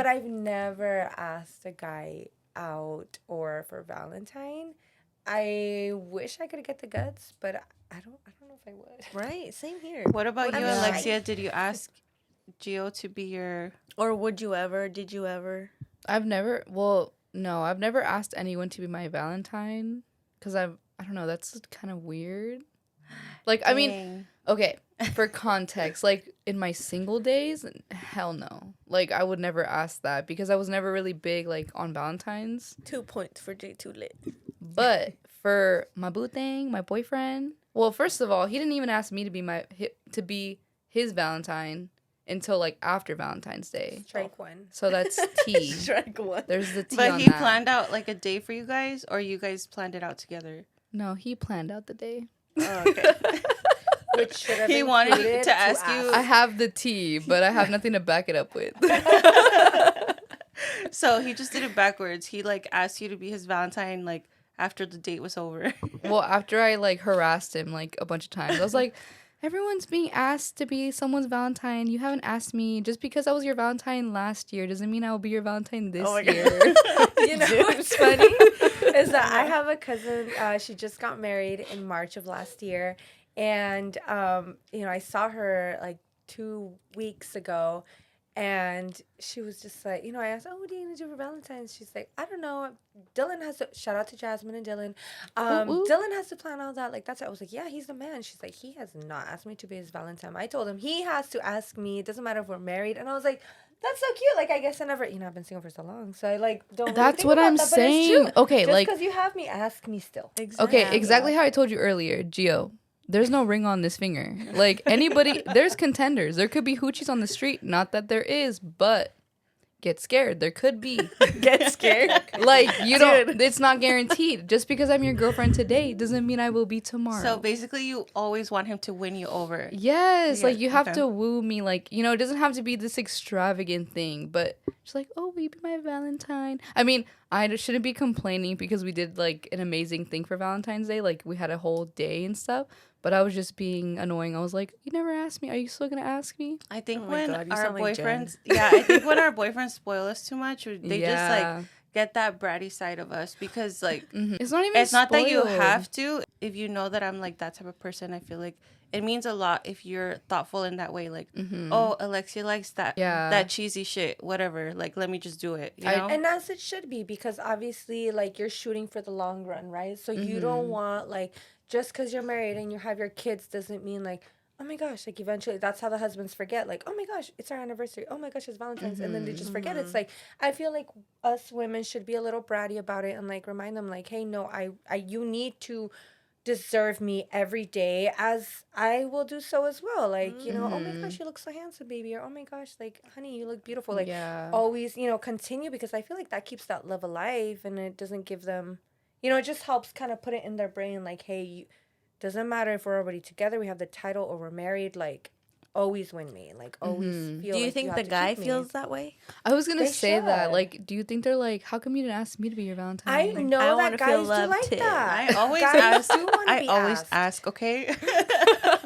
Speaker 2: I've never asked a guy out or for Valentine. I wish I could get the guts, but I don't know if I would.
Speaker 4: Right, same here.
Speaker 1: What about you,
Speaker 4: Yeah.
Speaker 1: Alexia? Did you ask Gio to be your...
Speaker 4: Or would you ever? Did you ever?
Speaker 3: I've never asked anyone to be my Valentine because I don't know, that's kind of weird. Like, I mean, okay, for context, like, in my single days, hell no. Like, I would never ask that because I was never really big, like, on Valentine's.
Speaker 4: 2 points for J2 Lit.
Speaker 3: But for my boo thing, my boyfriend, well, first of all, he didn't even ask me to be his Valentine until, like, after Valentine's Day.
Speaker 2: Strike one.
Speaker 3: So that's T.
Speaker 4: Strike one.
Speaker 3: There's the T
Speaker 1: But
Speaker 3: on
Speaker 1: he
Speaker 3: that.
Speaker 1: planned out, like, a day for you guys? Or you guys planned it out together?
Speaker 3: No, he planned out the day.
Speaker 1: Oh, okay.
Speaker 2: Which should have
Speaker 1: He wanted
Speaker 2: included
Speaker 1: to ask you...
Speaker 3: I have the T, but I have nothing to back it up with.
Speaker 1: So he just did it backwards. He, like, asked you to be his Valentine, like, after the date was over.
Speaker 3: Well, after I, like, harassed him, like, a bunch of times. I was like, everyone's being asked to be someone's Valentine. You haven't asked me. Just because I was your Valentine last year doesn't mean I will be your Valentine this year.
Speaker 2: You know what's funny is that I have a cousin. She just got married in March of last year, and you know, I saw her like 2 weeks ago, and she was just like, you know, I asked, oh, what are you gonna do for Valentine's? She's like, I don't know. Dylan has to, shout out to Jasmine and Dylan. Dylan has to plan all that. Like, that's it. I was like, yeah, he's the man. She's like, he has not asked me to be his Valentine. I told him he has to ask me. It doesn't matter if we're married. And I was like, that's so cute. Like, I guess I never, you know, I've been single for so long. So I, like, don't really
Speaker 3: That's
Speaker 2: think
Speaker 3: what
Speaker 2: about
Speaker 3: I'm
Speaker 2: that, but it's
Speaker 3: saying.
Speaker 2: true.
Speaker 3: Okay,
Speaker 2: just
Speaker 3: like,
Speaker 2: because you have me, ask me still.
Speaker 3: okay, exactly how I told you earlier, Gio. There's no ring on this finger. Like, anybody, there's contenders. There could be hoochies on the street. Not that there is, but get scared. There could be.
Speaker 4: Get scared.
Speaker 3: Like, you don't, it's not guaranteed. Just because I'm your girlfriend today doesn't mean I will be tomorrow.
Speaker 1: So basically, you always want him to win you over.
Speaker 3: Yes,
Speaker 1: Yeah,
Speaker 3: like you have
Speaker 1: okay.
Speaker 3: to woo me. Like, you know, it doesn't have to be this extravagant thing, but just like, oh, will you be my Valentine? I mean, I shouldn't be complaining because we did like an amazing thing for Valentine's Day. Like, we had a whole day and stuff, but I was just being annoying. I was like, you never asked me. Are you still going to ask me?
Speaker 1: I think
Speaker 4: Oh my
Speaker 1: when
Speaker 4: God, you
Speaker 1: our
Speaker 4: sound like Jen.
Speaker 1: boyfriends, I think when our boyfriends spoil us too much, they just
Speaker 3: Yeah.
Speaker 1: like get that bratty side of us because like
Speaker 3: Mhm. It's not even
Speaker 1: it's not that you
Speaker 3: spoiled.
Speaker 1: have to. If you know that I'm like that type of person, I feel like it means a lot if you're thoughtful in that way. Like, oh, Alexia likes that
Speaker 3: Yeah.
Speaker 1: that cheesy shit, whatever. Like, let me just do it. You
Speaker 3: I-
Speaker 1: know?
Speaker 2: And as it should be, because obviously, like, you're shooting for the long run, right? So you don't want, like, just because you're married and you have your kids doesn't mean, like, oh my gosh, like, eventually, that's how the husbands forget, like, oh my gosh, it's our anniversary. Oh my gosh, it's Valentine's. And then they just forget. It's like, I feel like us women should be a little bratty about it and, like, remind them, like, hey, no, you need to deserve me every day, as I will do so as well. Like, you know, oh my gosh, you look so handsome, baby. Or, oh my gosh, like, honey, you look beautiful. Like,
Speaker 3: Yeah.
Speaker 2: always, you know, continue, because I feel like that keeps that love alive, and it doesn't give them, you know, it just helps kind of put it in their brain, like, hey, doesn't matter if we're already together, we have the title, or we're married, like, always win me, like, always feel.
Speaker 4: Do you
Speaker 2: like
Speaker 4: think
Speaker 2: have
Speaker 4: the
Speaker 2: to
Speaker 4: guy
Speaker 2: keep me.
Speaker 4: feels that way?
Speaker 3: I was going to
Speaker 2: They
Speaker 3: say that.
Speaker 2: should.
Speaker 3: Like, do you think they're like, how come you didn't ask me to be your Valentine?
Speaker 2: I
Speaker 3: Like,
Speaker 2: know
Speaker 4: I
Speaker 2: that
Speaker 4: wanna feel
Speaker 2: guys do
Speaker 4: loved
Speaker 2: like
Speaker 4: too.
Speaker 2: that.
Speaker 1: I always
Speaker 2: guys
Speaker 1: ask.
Speaker 2: do want to
Speaker 1: I
Speaker 2: be
Speaker 1: always
Speaker 2: asked.
Speaker 1: ask. Okay.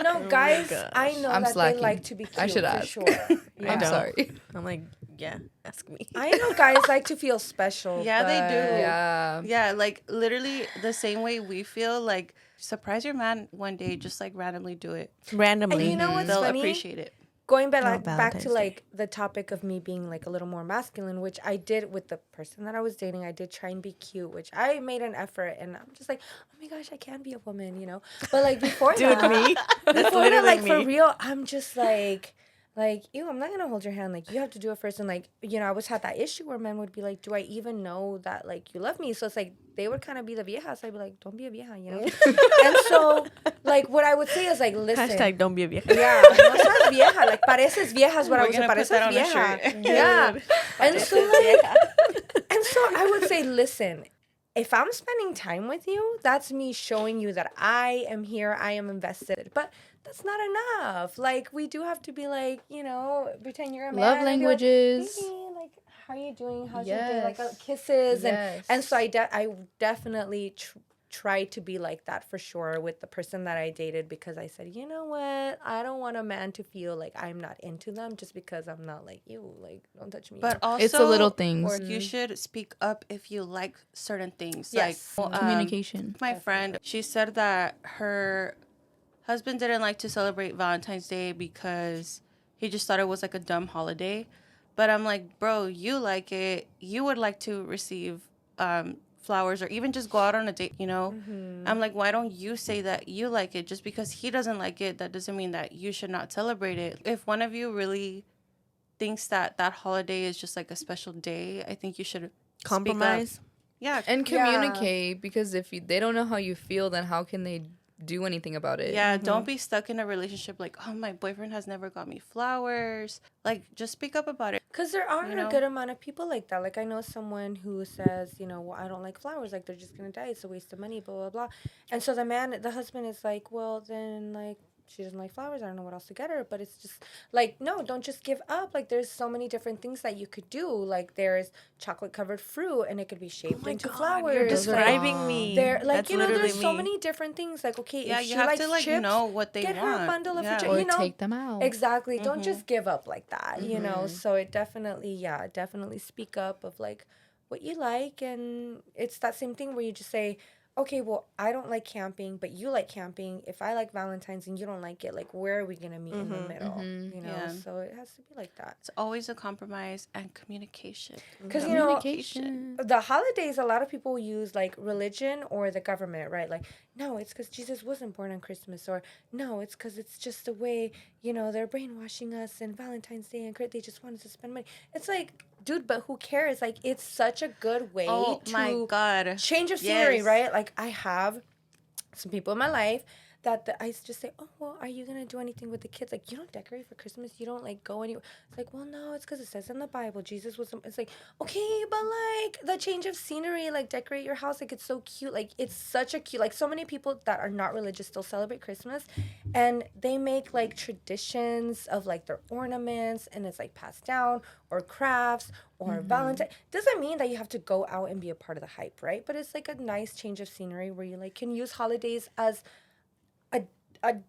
Speaker 2: No, guys,
Speaker 4: gosh.
Speaker 2: I know
Speaker 3: I'm
Speaker 2: that
Speaker 3: slacking.
Speaker 2: they like to be cute.
Speaker 3: I should
Speaker 2: for
Speaker 3: ask.
Speaker 2: Sure.
Speaker 3: I'm
Speaker 2: Yeah.
Speaker 3: sorry.
Speaker 4: I'm like, yeah, ask me.
Speaker 2: I know guys like to feel special.
Speaker 1: Yeah, they do.
Speaker 2: but-
Speaker 3: Yeah.
Speaker 1: Yeah, like literally the same way we feel. Like, surprise your man one day. Just like randomly do it.
Speaker 4: Randomly.
Speaker 2: And you know what's
Speaker 1: They'll
Speaker 2: funny?
Speaker 1: appreciate it.
Speaker 2: Going back,
Speaker 4: No,
Speaker 2: back
Speaker 4: Valentine's
Speaker 2: to
Speaker 4: Day.
Speaker 2: like the topic of me being like a little more masculine, which I did with the person that I was dating. I did try and be cute, which I made an effort, and I'm just like, oh my gosh, I can be a woman, you know. But like before
Speaker 4: Dude,
Speaker 2: that,
Speaker 4: me. That's
Speaker 2: before that,
Speaker 4: literally
Speaker 2: like
Speaker 4: me.
Speaker 2: for real, I'm just like, ew, I'm not gonna hold your hand. Like, you have to do it first. And like, you know, I always had that issue where men would be like, do I even know that like you love me? So it's like they would kind of be the viejas. I'd be like, don't be a vieja, you know. And so like what I would say is like, listen.
Speaker 4: Hashtag don't be a vieja.
Speaker 2: Yeah, no seas vieja. Like, pareces vieja is what I
Speaker 1: We're
Speaker 2: would say.
Speaker 1: gonna put that
Speaker 2: Pareces
Speaker 1: on a
Speaker 2: vieja.
Speaker 1: shirt.
Speaker 2: Yeah. And so, like, and so I would say, listen, if I'm spending time with you, that's me showing you that I am here, I am invested. But that's not enough. Like, we do have to be like, you know, pretend you're a man.
Speaker 3: Love
Speaker 2: and be like,
Speaker 3: languages.
Speaker 2: "Hey, like, how are you doing? How's your day? Like,
Speaker 3: Yes.
Speaker 2: kisses.
Speaker 3: Yes.
Speaker 2: And so I definitely try to be like that for sure with the person that I dated, because I said, you know what? I don't want a man to feel like I'm not into them just because I'm not like you. Like, don't touch me.
Speaker 1: But also,
Speaker 3: It's the little things.
Speaker 1: Or you should speak up if you like certain things.
Speaker 2: Yes.
Speaker 1: Like
Speaker 3: Communication.
Speaker 1: my friend, she said that her husband didn't like to celebrate Valentine's Day because he just thought it was like a dumb holiday. But I'm like, bro, you like it. You would like to receive flowers or even just go out on a date, you know? I'm like, why don't you say that you like it? Just because he doesn't like it, that doesn't mean that you should not celebrate it. If one of you really thinks that that holiday is just like a special day, I think you should
Speaker 4: Compromise.
Speaker 1: speak up. Yeah.
Speaker 3: And
Speaker 2: Yeah.
Speaker 3: communicate, because if they don't know how you feel, then how can they do anything about it?
Speaker 1: Yeah, don't be stuck in a relationship like, oh, my boyfriend has never got me flowers. Like, just speak up about it.
Speaker 2: Because there are
Speaker 1: You know?
Speaker 2: a good amount of people like that. Like, I know someone who says, you know, well, I don't like flowers. Like, they're just going to die. It's a waste of money, blah, blah, blah. And so the husband is like, well, then, like, she doesn't like flowers. I don't know what else to get her. But it's just, like, no, don't just give up. Like, there's so many different things that you could do. Like, there's chocolate-covered fruit, and it could be shaped into flowers.
Speaker 4: You're
Speaker 3: Those are
Speaker 4: describing
Speaker 3: bomb.
Speaker 4: me.
Speaker 2: There, like,
Speaker 4: That's
Speaker 2: you know,
Speaker 4: literally
Speaker 2: there's so
Speaker 4: me.
Speaker 2: many different things. Like, okay,
Speaker 1: Yeah,
Speaker 2: if
Speaker 1: you
Speaker 2: she
Speaker 1: have
Speaker 2: likes
Speaker 1: to, like,
Speaker 2: chips,
Speaker 1: know what they
Speaker 2: get
Speaker 1: want.
Speaker 2: her a bundle of
Speaker 1: Yeah.
Speaker 2: chips.
Speaker 3: Or
Speaker 2: You know,
Speaker 3: take them out.
Speaker 2: exactly. Don't just give up like that, you know?
Speaker 1: Mm-hmm.
Speaker 2: So it definitely speak up of like what you like. And it's that same thing where you just say, okay, well, I don't like camping, but you like camping. If I like Valentine's and you don't like it, like, where are we going to meet in the middle? You know?
Speaker 1: Yeah.
Speaker 2: So it has to be like that.
Speaker 1: It's always a compromise and communication.
Speaker 2: Because, you know,
Speaker 3: Communication.
Speaker 2: the holidays, a lot of people use like religion or the government, right? Like, no, it's because Jesus wasn't born on Christmas, or no, it's because it's just the way, you know, they're brainwashing us, and Valentine's Day and they just wanted to spend money. It's like, dude, but who cares? Like, it's such a good way
Speaker 1: Oh,
Speaker 2: to
Speaker 1: my God.
Speaker 2: change of scenery,
Speaker 1: Yes.
Speaker 2: right? Like, I have some people in my life I just say, oh, well, are you going to do anything with the kids? Like, you don't decorate for Christmas? You don't, like, go anywhere? It's like, well, no, it's because it says in the Bible, Jesus was, it's like, okay, but, like, the change of scenery, like, decorate your house, like, it's so cute. Like, it's such a cute, like, so many people that are not religious still celebrate Christmas, and they make, like, traditions of, like, their ornaments, and it's, like, passed down, or crafts, or Valentine. Doesn't mean that you have to go out and be a part of the hype, right? But it's, like, a nice change of scenery where you, like, can use holidays as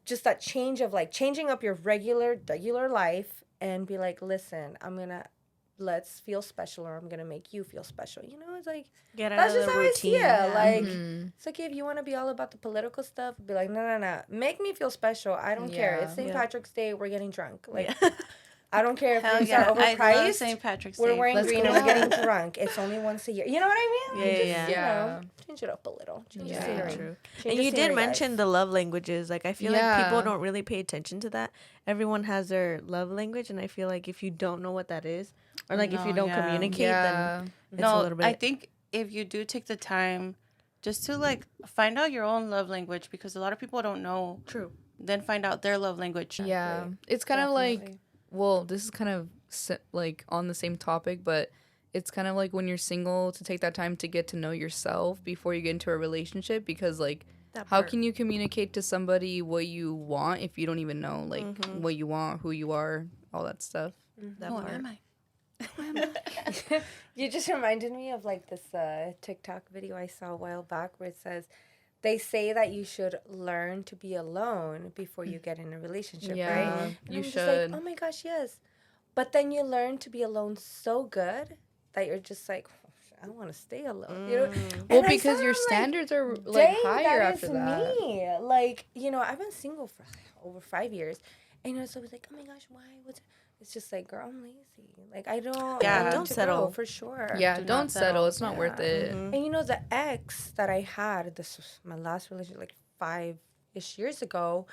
Speaker 2: just that change of, like, changing up your regular life and be like, listen, let's feel special, or I'm gonna make you feel special. You know, it's like,
Speaker 4: Get out
Speaker 2: that's
Speaker 4: of
Speaker 2: just
Speaker 4: the
Speaker 2: how
Speaker 4: routine.
Speaker 2: I see it. Like,
Speaker 3: Mm-hmm.
Speaker 2: it's like, if you want to be all about the political stuff, be like, no, make me feel special. I don't care. It's St. Patrick's Day. We're getting drunk. Like, I don't care if
Speaker 1: Hell
Speaker 2: things
Speaker 1: yeah.
Speaker 2: are overpriced.
Speaker 1: I love St. Patrick's Day.
Speaker 2: We're wearing
Speaker 3: Let's
Speaker 2: green
Speaker 3: go.
Speaker 2: and we're getting drunk. It's only once a year. You know what I mean?
Speaker 4: Yeah,
Speaker 2: Just,
Speaker 4: yeah.
Speaker 2: You
Speaker 3: Yeah.
Speaker 2: know, change it up a little. Change
Speaker 3: Yeah.
Speaker 2: the scenery.
Speaker 4: True.
Speaker 2: Change
Speaker 4: And
Speaker 2: the
Speaker 4: you did
Speaker 2: scenery,
Speaker 4: mention
Speaker 2: guys.
Speaker 4: the love languages. Like, I feel like
Speaker 3: Yeah.
Speaker 4: people don't really pay attention to that. Everyone has their love language, and I feel like if you don't know what that is, or like if you
Speaker 1: No,
Speaker 4: don't
Speaker 1: yeah.
Speaker 4: communicate,
Speaker 3: Yeah.
Speaker 4: then it's a
Speaker 1: No,
Speaker 4: little bit.
Speaker 1: I think if you do take the time just to, like, find out your own love language, because a lot of people don't know,
Speaker 4: True.
Speaker 1: then find out their love language.
Speaker 3: Yeah. It's kind of like,
Speaker 2: Definitely.
Speaker 3: well, this is kind of like on the same topic, but it's kind of like when you're single, to take that time to get to know yourself before you get into a relationship, because, like,
Speaker 4: That
Speaker 3: how
Speaker 4: part.
Speaker 3: can you communicate to somebody what you want if you don't even know, like, what you want, who you are, all that stuff?
Speaker 4: That
Speaker 1: Who
Speaker 4: part.
Speaker 1: am I?
Speaker 2: You just reminded me of, like, this TikTok video I saw a while back where it says, they say that you should learn to be alone before you get in a relationship,
Speaker 3: Yeah,
Speaker 2: right? And
Speaker 3: you
Speaker 2: I'm just
Speaker 3: should.
Speaker 2: like, oh my gosh, yes. But then you learn to be alone so good that you're just like, I don't want to stay alone. You know?
Speaker 3: Well,
Speaker 2: And I
Speaker 3: because
Speaker 2: saw
Speaker 3: your
Speaker 2: him, like,
Speaker 3: standards are, like,
Speaker 2: dang,
Speaker 3: higher
Speaker 2: that
Speaker 3: after
Speaker 2: is
Speaker 3: that.
Speaker 2: me. Like, you know, I've been single for over 5 years. And it's always like, oh my gosh, why? It's just like, girl, I'm lazy. Like, I don't.
Speaker 1: Yeah.
Speaker 2: I need
Speaker 4: Don't
Speaker 2: to
Speaker 4: settle.
Speaker 2: Go, for sure.
Speaker 3: Yeah,
Speaker 1: Do not
Speaker 3: don't settle.
Speaker 1: settle.
Speaker 3: It's not worth it.
Speaker 2: And you know, the ex that I had, this was my last relationship, like 5-ish years ago.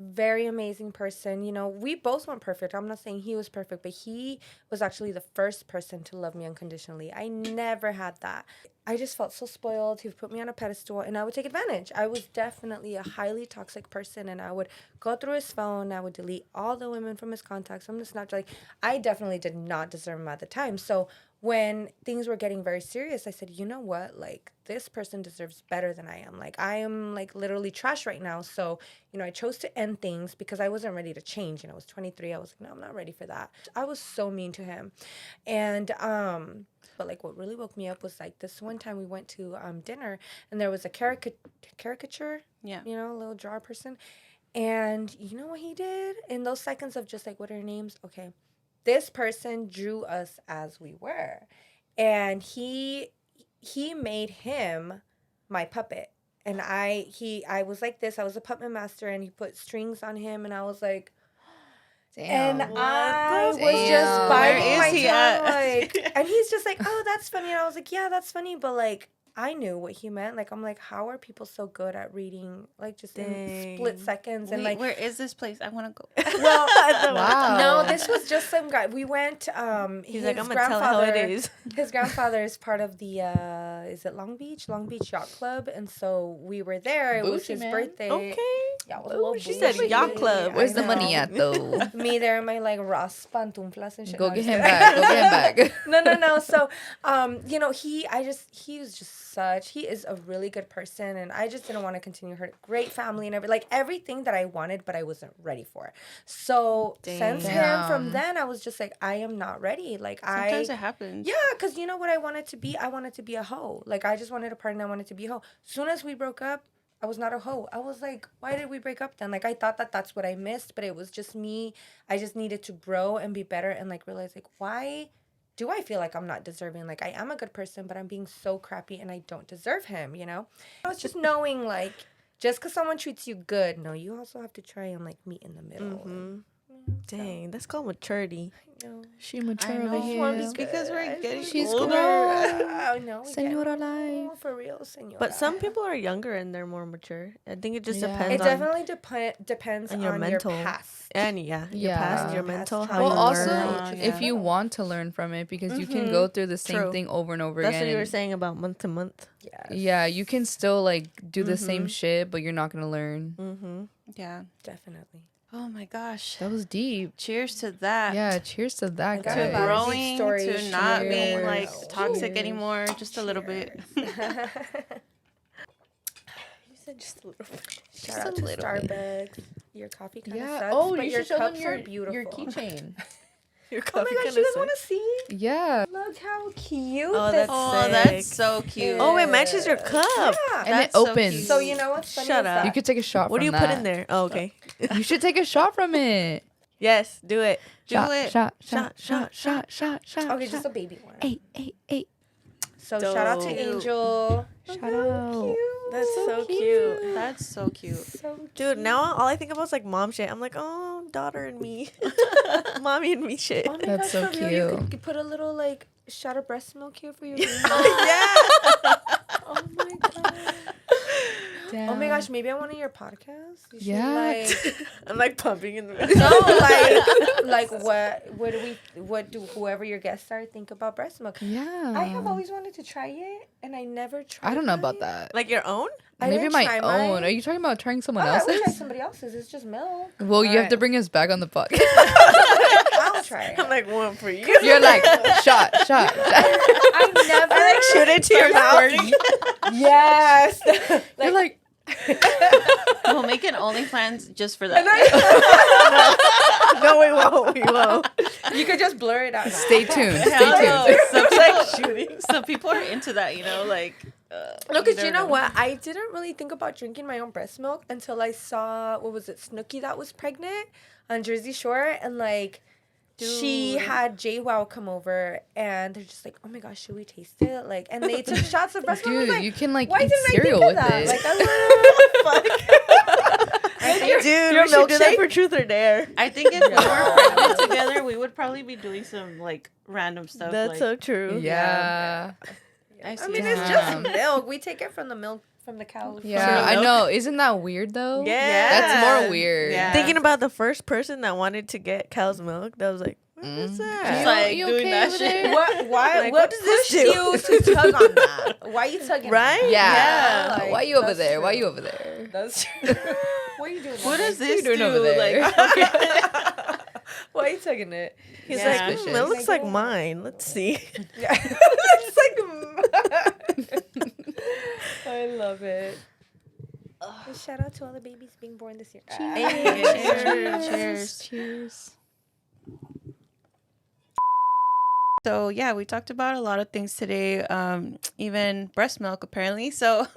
Speaker 2: Very amazing person. You know, we both weren't perfect. I'm not saying he was perfect, but he was actually the first person to love me unconditionally. I never had that. I just felt so spoiled. He would put me on a pedestal, and I would take advantage. I was definitely a highly toxic person, and I would go through his phone. I would delete all the women from his contacts from the Snapchat. Like, I definitely did not deserve him at the time. So when things were getting very serious, I said, you know what? Like, this person deserves better than I am. Like, I am, like, literally trash right now. So, you know, I chose to end things because I wasn't ready to change. You know, I was 23. I was like, no, I'm not ready for that. I was so mean to him. And, but, like, what really woke me up was, like, this one time we went to dinner, and there was a caricature,
Speaker 1: Yeah.
Speaker 2: you know, a little jar person. And you know what he did? In those seconds of just, like, what are your names? Okay. This person drew us as we were. And he made him my puppet. And I was like this. I was a puppet master, and he put strings on him, and I was like,
Speaker 3: Damn.
Speaker 2: and I was
Speaker 3: Damn.
Speaker 2: just biting
Speaker 1: Where is
Speaker 2: my
Speaker 1: he
Speaker 2: tongue,
Speaker 1: at?
Speaker 2: like, and he's just like, oh, that's funny. And I was like, yeah, that's funny. But, like, I knew what he meant. Like, I'm like, how are people so good at reading, like, just in split seconds? And,
Speaker 1: Wait,
Speaker 2: like,
Speaker 1: where is this place? I want to go.
Speaker 2: well,
Speaker 3: Wow.
Speaker 2: no, this was just some guy. We went,
Speaker 4: He's
Speaker 2: his
Speaker 4: like, I'm gonna tell how it
Speaker 2: grandfather-
Speaker 4: is.
Speaker 2: His grandfather is part of the, is it Long Beach Yacht Club? And so we were there. It was
Speaker 3: Bougie,
Speaker 2: his
Speaker 3: man.
Speaker 2: birthday.
Speaker 4: Okay.
Speaker 2: Yeah, it was a little
Speaker 4: She said
Speaker 2: bougie.
Speaker 4: yacht club.
Speaker 2: I
Speaker 3: Where's the money
Speaker 2: know.
Speaker 3: at, though?
Speaker 2: Me there in my, like, Ross pantuflas and shit.
Speaker 3: Go
Speaker 2: No,
Speaker 3: get
Speaker 2: I'm
Speaker 3: him
Speaker 2: just
Speaker 3: back. Go get him back.
Speaker 2: no. So, you know, he was just he is a really good person, and I just didn't want to continue her great family and everything that I wanted, but I wasn't ready for. So since him, from
Speaker 3: Damn.
Speaker 2: then I was just like, I am not ready. Like,
Speaker 1: Sometimes it happens.
Speaker 2: yeah, because you know what I wanted to be? I wanted to be a hoe. Like, I just wanted a partner. I wanted to be a hoe. Soon as we broke up, I was not a hoe. I was like, why did we break up then? Like, I thought that that's what I missed, but it was just me. I just needed to grow and be better and, like, realize, like, why do I feel like I'm not deserving? Like, I am a good person, but I'm being so crappy and I don't deserve him, you know? I was just knowing, like, just because someone treats you good, no, you also have to try and, like, meet in the middle. And,
Speaker 4: Dang, that's called maturity.
Speaker 2: No.
Speaker 3: She mature
Speaker 1: I
Speaker 3: over
Speaker 1: know.
Speaker 3: here.
Speaker 1: It's because we're getting
Speaker 3: She's
Speaker 1: older.
Speaker 3: grown.
Speaker 2: Oh no,
Speaker 3: Senora life.
Speaker 2: for real, senora.
Speaker 4: But some people are younger and they're more mature. I think it just
Speaker 3: Yeah.
Speaker 4: depends
Speaker 2: It
Speaker 4: on
Speaker 2: definitely depends
Speaker 4: on
Speaker 2: on
Speaker 4: your
Speaker 2: your
Speaker 4: mental.
Speaker 2: past.
Speaker 4: and your
Speaker 3: Yeah.
Speaker 4: past, your
Speaker 2: Past
Speaker 4: mental, how
Speaker 2: trauma.
Speaker 3: Well,
Speaker 4: you
Speaker 3: also,
Speaker 4: learn.
Speaker 1: Yeah.
Speaker 3: if you want to learn from it, because you can
Speaker 4: Mhm.
Speaker 3: go through the same
Speaker 4: True.
Speaker 3: thing over and over
Speaker 4: That's
Speaker 3: again.
Speaker 4: what you were
Speaker 3: and-
Speaker 4: saying about month to month.
Speaker 2: Yes.
Speaker 3: Yeah, you can still like do the same
Speaker 4: Mhm.
Speaker 3: shit, but you're not gonna learn.
Speaker 4: Mm-hmm.
Speaker 1: Yeah.
Speaker 2: Definitely.
Speaker 1: Oh my gosh.
Speaker 3: That was deep.
Speaker 1: Cheers to that.
Speaker 3: Yeah, cheers to that,
Speaker 2: got
Speaker 1: To
Speaker 2: a lot
Speaker 3: guy.
Speaker 2: of
Speaker 1: growing,
Speaker 2: stories
Speaker 1: to not
Speaker 2: to
Speaker 1: being
Speaker 2: share.
Speaker 1: like
Speaker 2: Cheers.
Speaker 1: toxic anymore, just a little bit.
Speaker 2: You said just a little bit. Shout out to
Speaker 3: little
Speaker 2: Starbucks. Your coffee kind of
Speaker 3: Yeah.
Speaker 2: sucks,
Speaker 3: Oh,
Speaker 2: but
Speaker 3: you
Speaker 2: your
Speaker 3: should show them
Speaker 2: cups
Speaker 3: your
Speaker 2: are beautiful.
Speaker 3: your keychain.
Speaker 4: Your
Speaker 2: Oh my gosh, you guys want to see?
Speaker 3: Yeah,
Speaker 2: Look how cute
Speaker 4: Oh,
Speaker 2: this
Speaker 4: that's
Speaker 1: Oh,
Speaker 4: sick.
Speaker 1: that's so cute.
Speaker 4: Oh, it matches your cup.
Speaker 2: Yeah.
Speaker 3: and it
Speaker 1: That's so
Speaker 3: opens.
Speaker 1: cute.
Speaker 2: So you know what's funny
Speaker 4: Shut
Speaker 2: is
Speaker 4: up.
Speaker 2: that
Speaker 3: You could take a shot.
Speaker 4: What do
Speaker 3: from
Speaker 4: you put
Speaker 3: that.
Speaker 4: in there? Oh, okay.
Speaker 3: You should take a shot from it.
Speaker 4: Yes, do it.
Speaker 1: Do
Speaker 3: shot,
Speaker 1: it.
Speaker 3: Shot,
Speaker 4: Shot,
Speaker 3: shot, shot, shot, shot.
Speaker 2: okay, just a baby one.
Speaker 3: Eight.
Speaker 2: So shout out to
Speaker 4: Dope.
Speaker 2: Angel.
Speaker 3: Shout out.
Speaker 4: That's so cute.
Speaker 1: That's so cute.
Speaker 2: So cute.
Speaker 4: Dude, now all I think about is like mom shit. I'm like, oh, daughter and me. Mommy and me shit.
Speaker 2: Oh my
Speaker 3: That's
Speaker 2: gosh,
Speaker 3: so
Speaker 2: for real,
Speaker 3: cute.
Speaker 2: you could put a little like shot of breast milk here for your baby.
Speaker 4: Yeah.
Speaker 2: Oh my god.
Speaker 3: Damn.
Speaker 2: Oh my gosh, maybe on one of your podcasts. You should,
Speaker 3: Yeah.
Speaker 2: Like,
Speaker 4: I'm like pumping in the
Speaker 2: no, like what do whoever your guests are think about breast milk?
Speaker 3: Yeah.
Speaker 2: I have always wanted to try it, and I never tried.
Speaker 3: I don't know about
Speaker 2: mine.
Speaker 3: that.
Speaker 4: Like your own?
Speaker 2: I
Speaker 3: Maybe
Speaker 2: didn't
Speaker 3: my
Speaker 2: try
Speaker 3: own.
Speaker 2: mine.
Speaker 3: Are you talking about trying someone
Speaker 2: I would try
Speaker 3: else's?
Speaker 2: somebody else's. It's just milk.
Speaker 3: Well, you have to
Speaker 4: Alright.
Speaker 3: bring us back on the podcast.
Speaker 2: I'll try it.
Speaker 4: I'm like, one for you.
Speaker 3: You're like shot.
Speaker 2: I never
Speaker 4: I like shoot it to your mouth.
Speaker 2: Yes.
Speaker 3: You're like
Speaker 1: We'll make an OnlyFans just for that.
Speaker 4: No, we won't. We won't.
Speaker 2: You could just blur it out. now.
Speaker 3: stay tuned.
Speaker 1: Hell
Speaker 3: Stay
Speaker 1: no.
Speaker 3: tuned.
Speaker 1: Some,
Speaker 4: Like shooting.
Speaker 1: some people are into that, you know, like.
Speaker 2: No, because you
Speaker 1: never
Speaker 2: know what? I didn't really think about drinking my own breast milk until I saw, what was it, Snooki that was pregnant on Jersey Shore. And like, she
Speaker 1: Dude.
Speaker 2: had JWoww come over and they're just like, oh my gosh, should we taste it? Like, and they took shots of breast milk. I was
Speaker 3: Dude,
Speaker 2: like,
Speaker 3: you can like
Speaker 2: why
Speaker 3: eat
Speaker 2: didn't
Speaker 3: cereal
Speaker 2: I
Speaker 3: with
Speaker 2: think of that?
Speaker 3: it.
Speaker 2: Like, I
Speaker 4: Dude,
Speaker 2: your
Speaker 4: we should do that
Speaker 2: milkshake?
Speaker 4: for Truth or Dare.
Speaker 1: I think if we were pregnant together, we would probably be doing some like random stuff.
Speaker 4: That's
Speaker 1: like,
Speaker 4: so true.
Speaker 3: yeah.
Speaker 1: I
Speaker 2: I
Speaker 1: see
Speaker 2: mean,
Speaker 1: it.
Speaker 2: it's
Speaker 3: Damn.
Speaker 2: just milk. We take it from the milk, from the cow.
Speaker 3: Yeah, I
Speaker 4: milk.
Speaker 3: know. Isn't that weird though?
Speaker 4: Yeah.
Speaker 3: That's more weird.
Speaker 1: Yeah.
Speaker 4: Thinking about the first person that wanted to get cow's milk, that was like, what is
Speaker 1: Just
Speaker 4: that?
Speaker 1: like
Speaker 3: you
Speaker 1: doing
Speaker 3: okay
Speaker 1: that
Speaker 3: over
Speaker 1: shit.
Speaker 3: there?
Speaker 2: Why?
Speaker 4: Like,
Speaker 2: what
Speaker 4: what does this
Speaker 2: pushed
Speaker 4: do?
Speaker 2: you to tug on that? Why are you tugging?
Speaker 4: Right?
Speaker 3: Yeah.
Speaker 1: Yeah,
Speaker 2: like,
Speaker 3: Why you over
Speaker 2: that's
Speaker 3: there? Why
Speaker 2: true.
Speaker 3: you over there?
Speaker 2: That's true. What are you doing?
Speaker 1: What does
Speaker 3: What are you
Speaker 1: this
Speaker 3: doing
Speaker 1: do?
Speaker 3: over there?
Speaker 1: Like,
Speaker 2: Why are you tugging it?
Speaker 4: He's
Speaker 1: Yeah.
Speaker 4: like,
Speaker 3: Suspicious.
Speaker 4: it looks like mine. Let's see.
Speaker 2: Yeah. It's like. I love it. Shout out to all the babies being born this year.
Speaker 1: Cheers.
Speaker 3: Cheers.
Speaker 1: So yeah, we talked about a lot of things today, even breast milk apparently. So,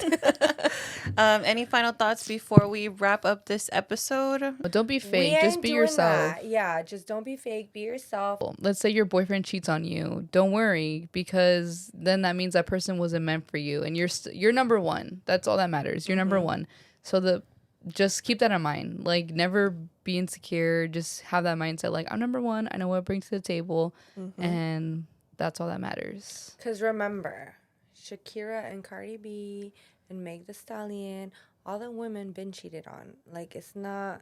Speaker 1: any final thoughts before we wrap up this episode?
Speaker 3: But don't be
Speaker 2: We
Speaker 3: fake. Just
Speaker 2: ain't
Speaker 3: be
Speaker 2: doing
Speaker 3: yourself.
Speaker 2: that. Yeah, just don't be fake. Be yourself.
Speaker 3: Let's say your boyfriend cheats on you. Don't worry, because then that means that person wasn't meant for you, and you're number one. That's all that matters. You're number one. So just keep that in mind. Like, never be insecure. Just have that mindset. Like, I'm number one. I know what I bring to the table, and that's all that matters.
Speaker 2: Because remember, Shakira and Cardi B and Meg Thee Stallion, all the women been cheated on. Like, it's not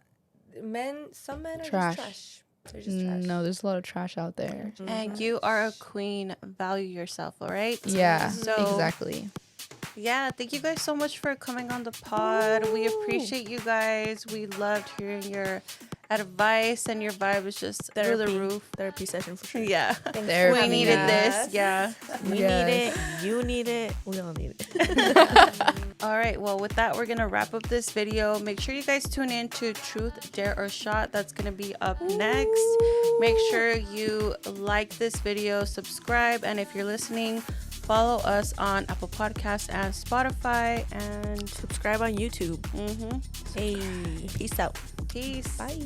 Speaker 2: men. Some men are
Speaker 3: Trash.
Speaker 2: just trash. They're just trash.
Speaker 3: No, there's a lot of trash out there.
Speaker 1: And you are a queen. Value yourself, all right?
Speaker 3: Yeah,
Speaker 1: So-
Speaker 3: exactly.
Speaker 1: Yeah, thank you guys so much for coming on the pod. We appreciate you guys. We loved hearing your advice, and your vibe was just through the roof.
Speaker 4: Therapy session for sure.
Speaker 1: Yeah,
Speaker 2: Thanks
Speaker 3: There
Speaker 2: for
Speaker 1: we
Speaker 3: Therapy.
Speaker 2: having
Speaker 1: needed
Speaker 2: us.
Speaker 1: this. Yeah.
Speaker 4: We
Speaker 3: Yes.
Speaker 4: need it. You need it. We all need it.
Speaker 1: All right. Well, with that, we're gonna wrap up this video. Make sure you guys tune in to Truth, Dare, or Shot. That's gonna be up next. Make sure you like this video, subscribe, and if you're listening, follow us on Apple Podcasts and Spotify. And
Speaker 4: Subscribe on YouTube. Hey, peace out.
Speaker 1: peace.
Speaker 4: Bye.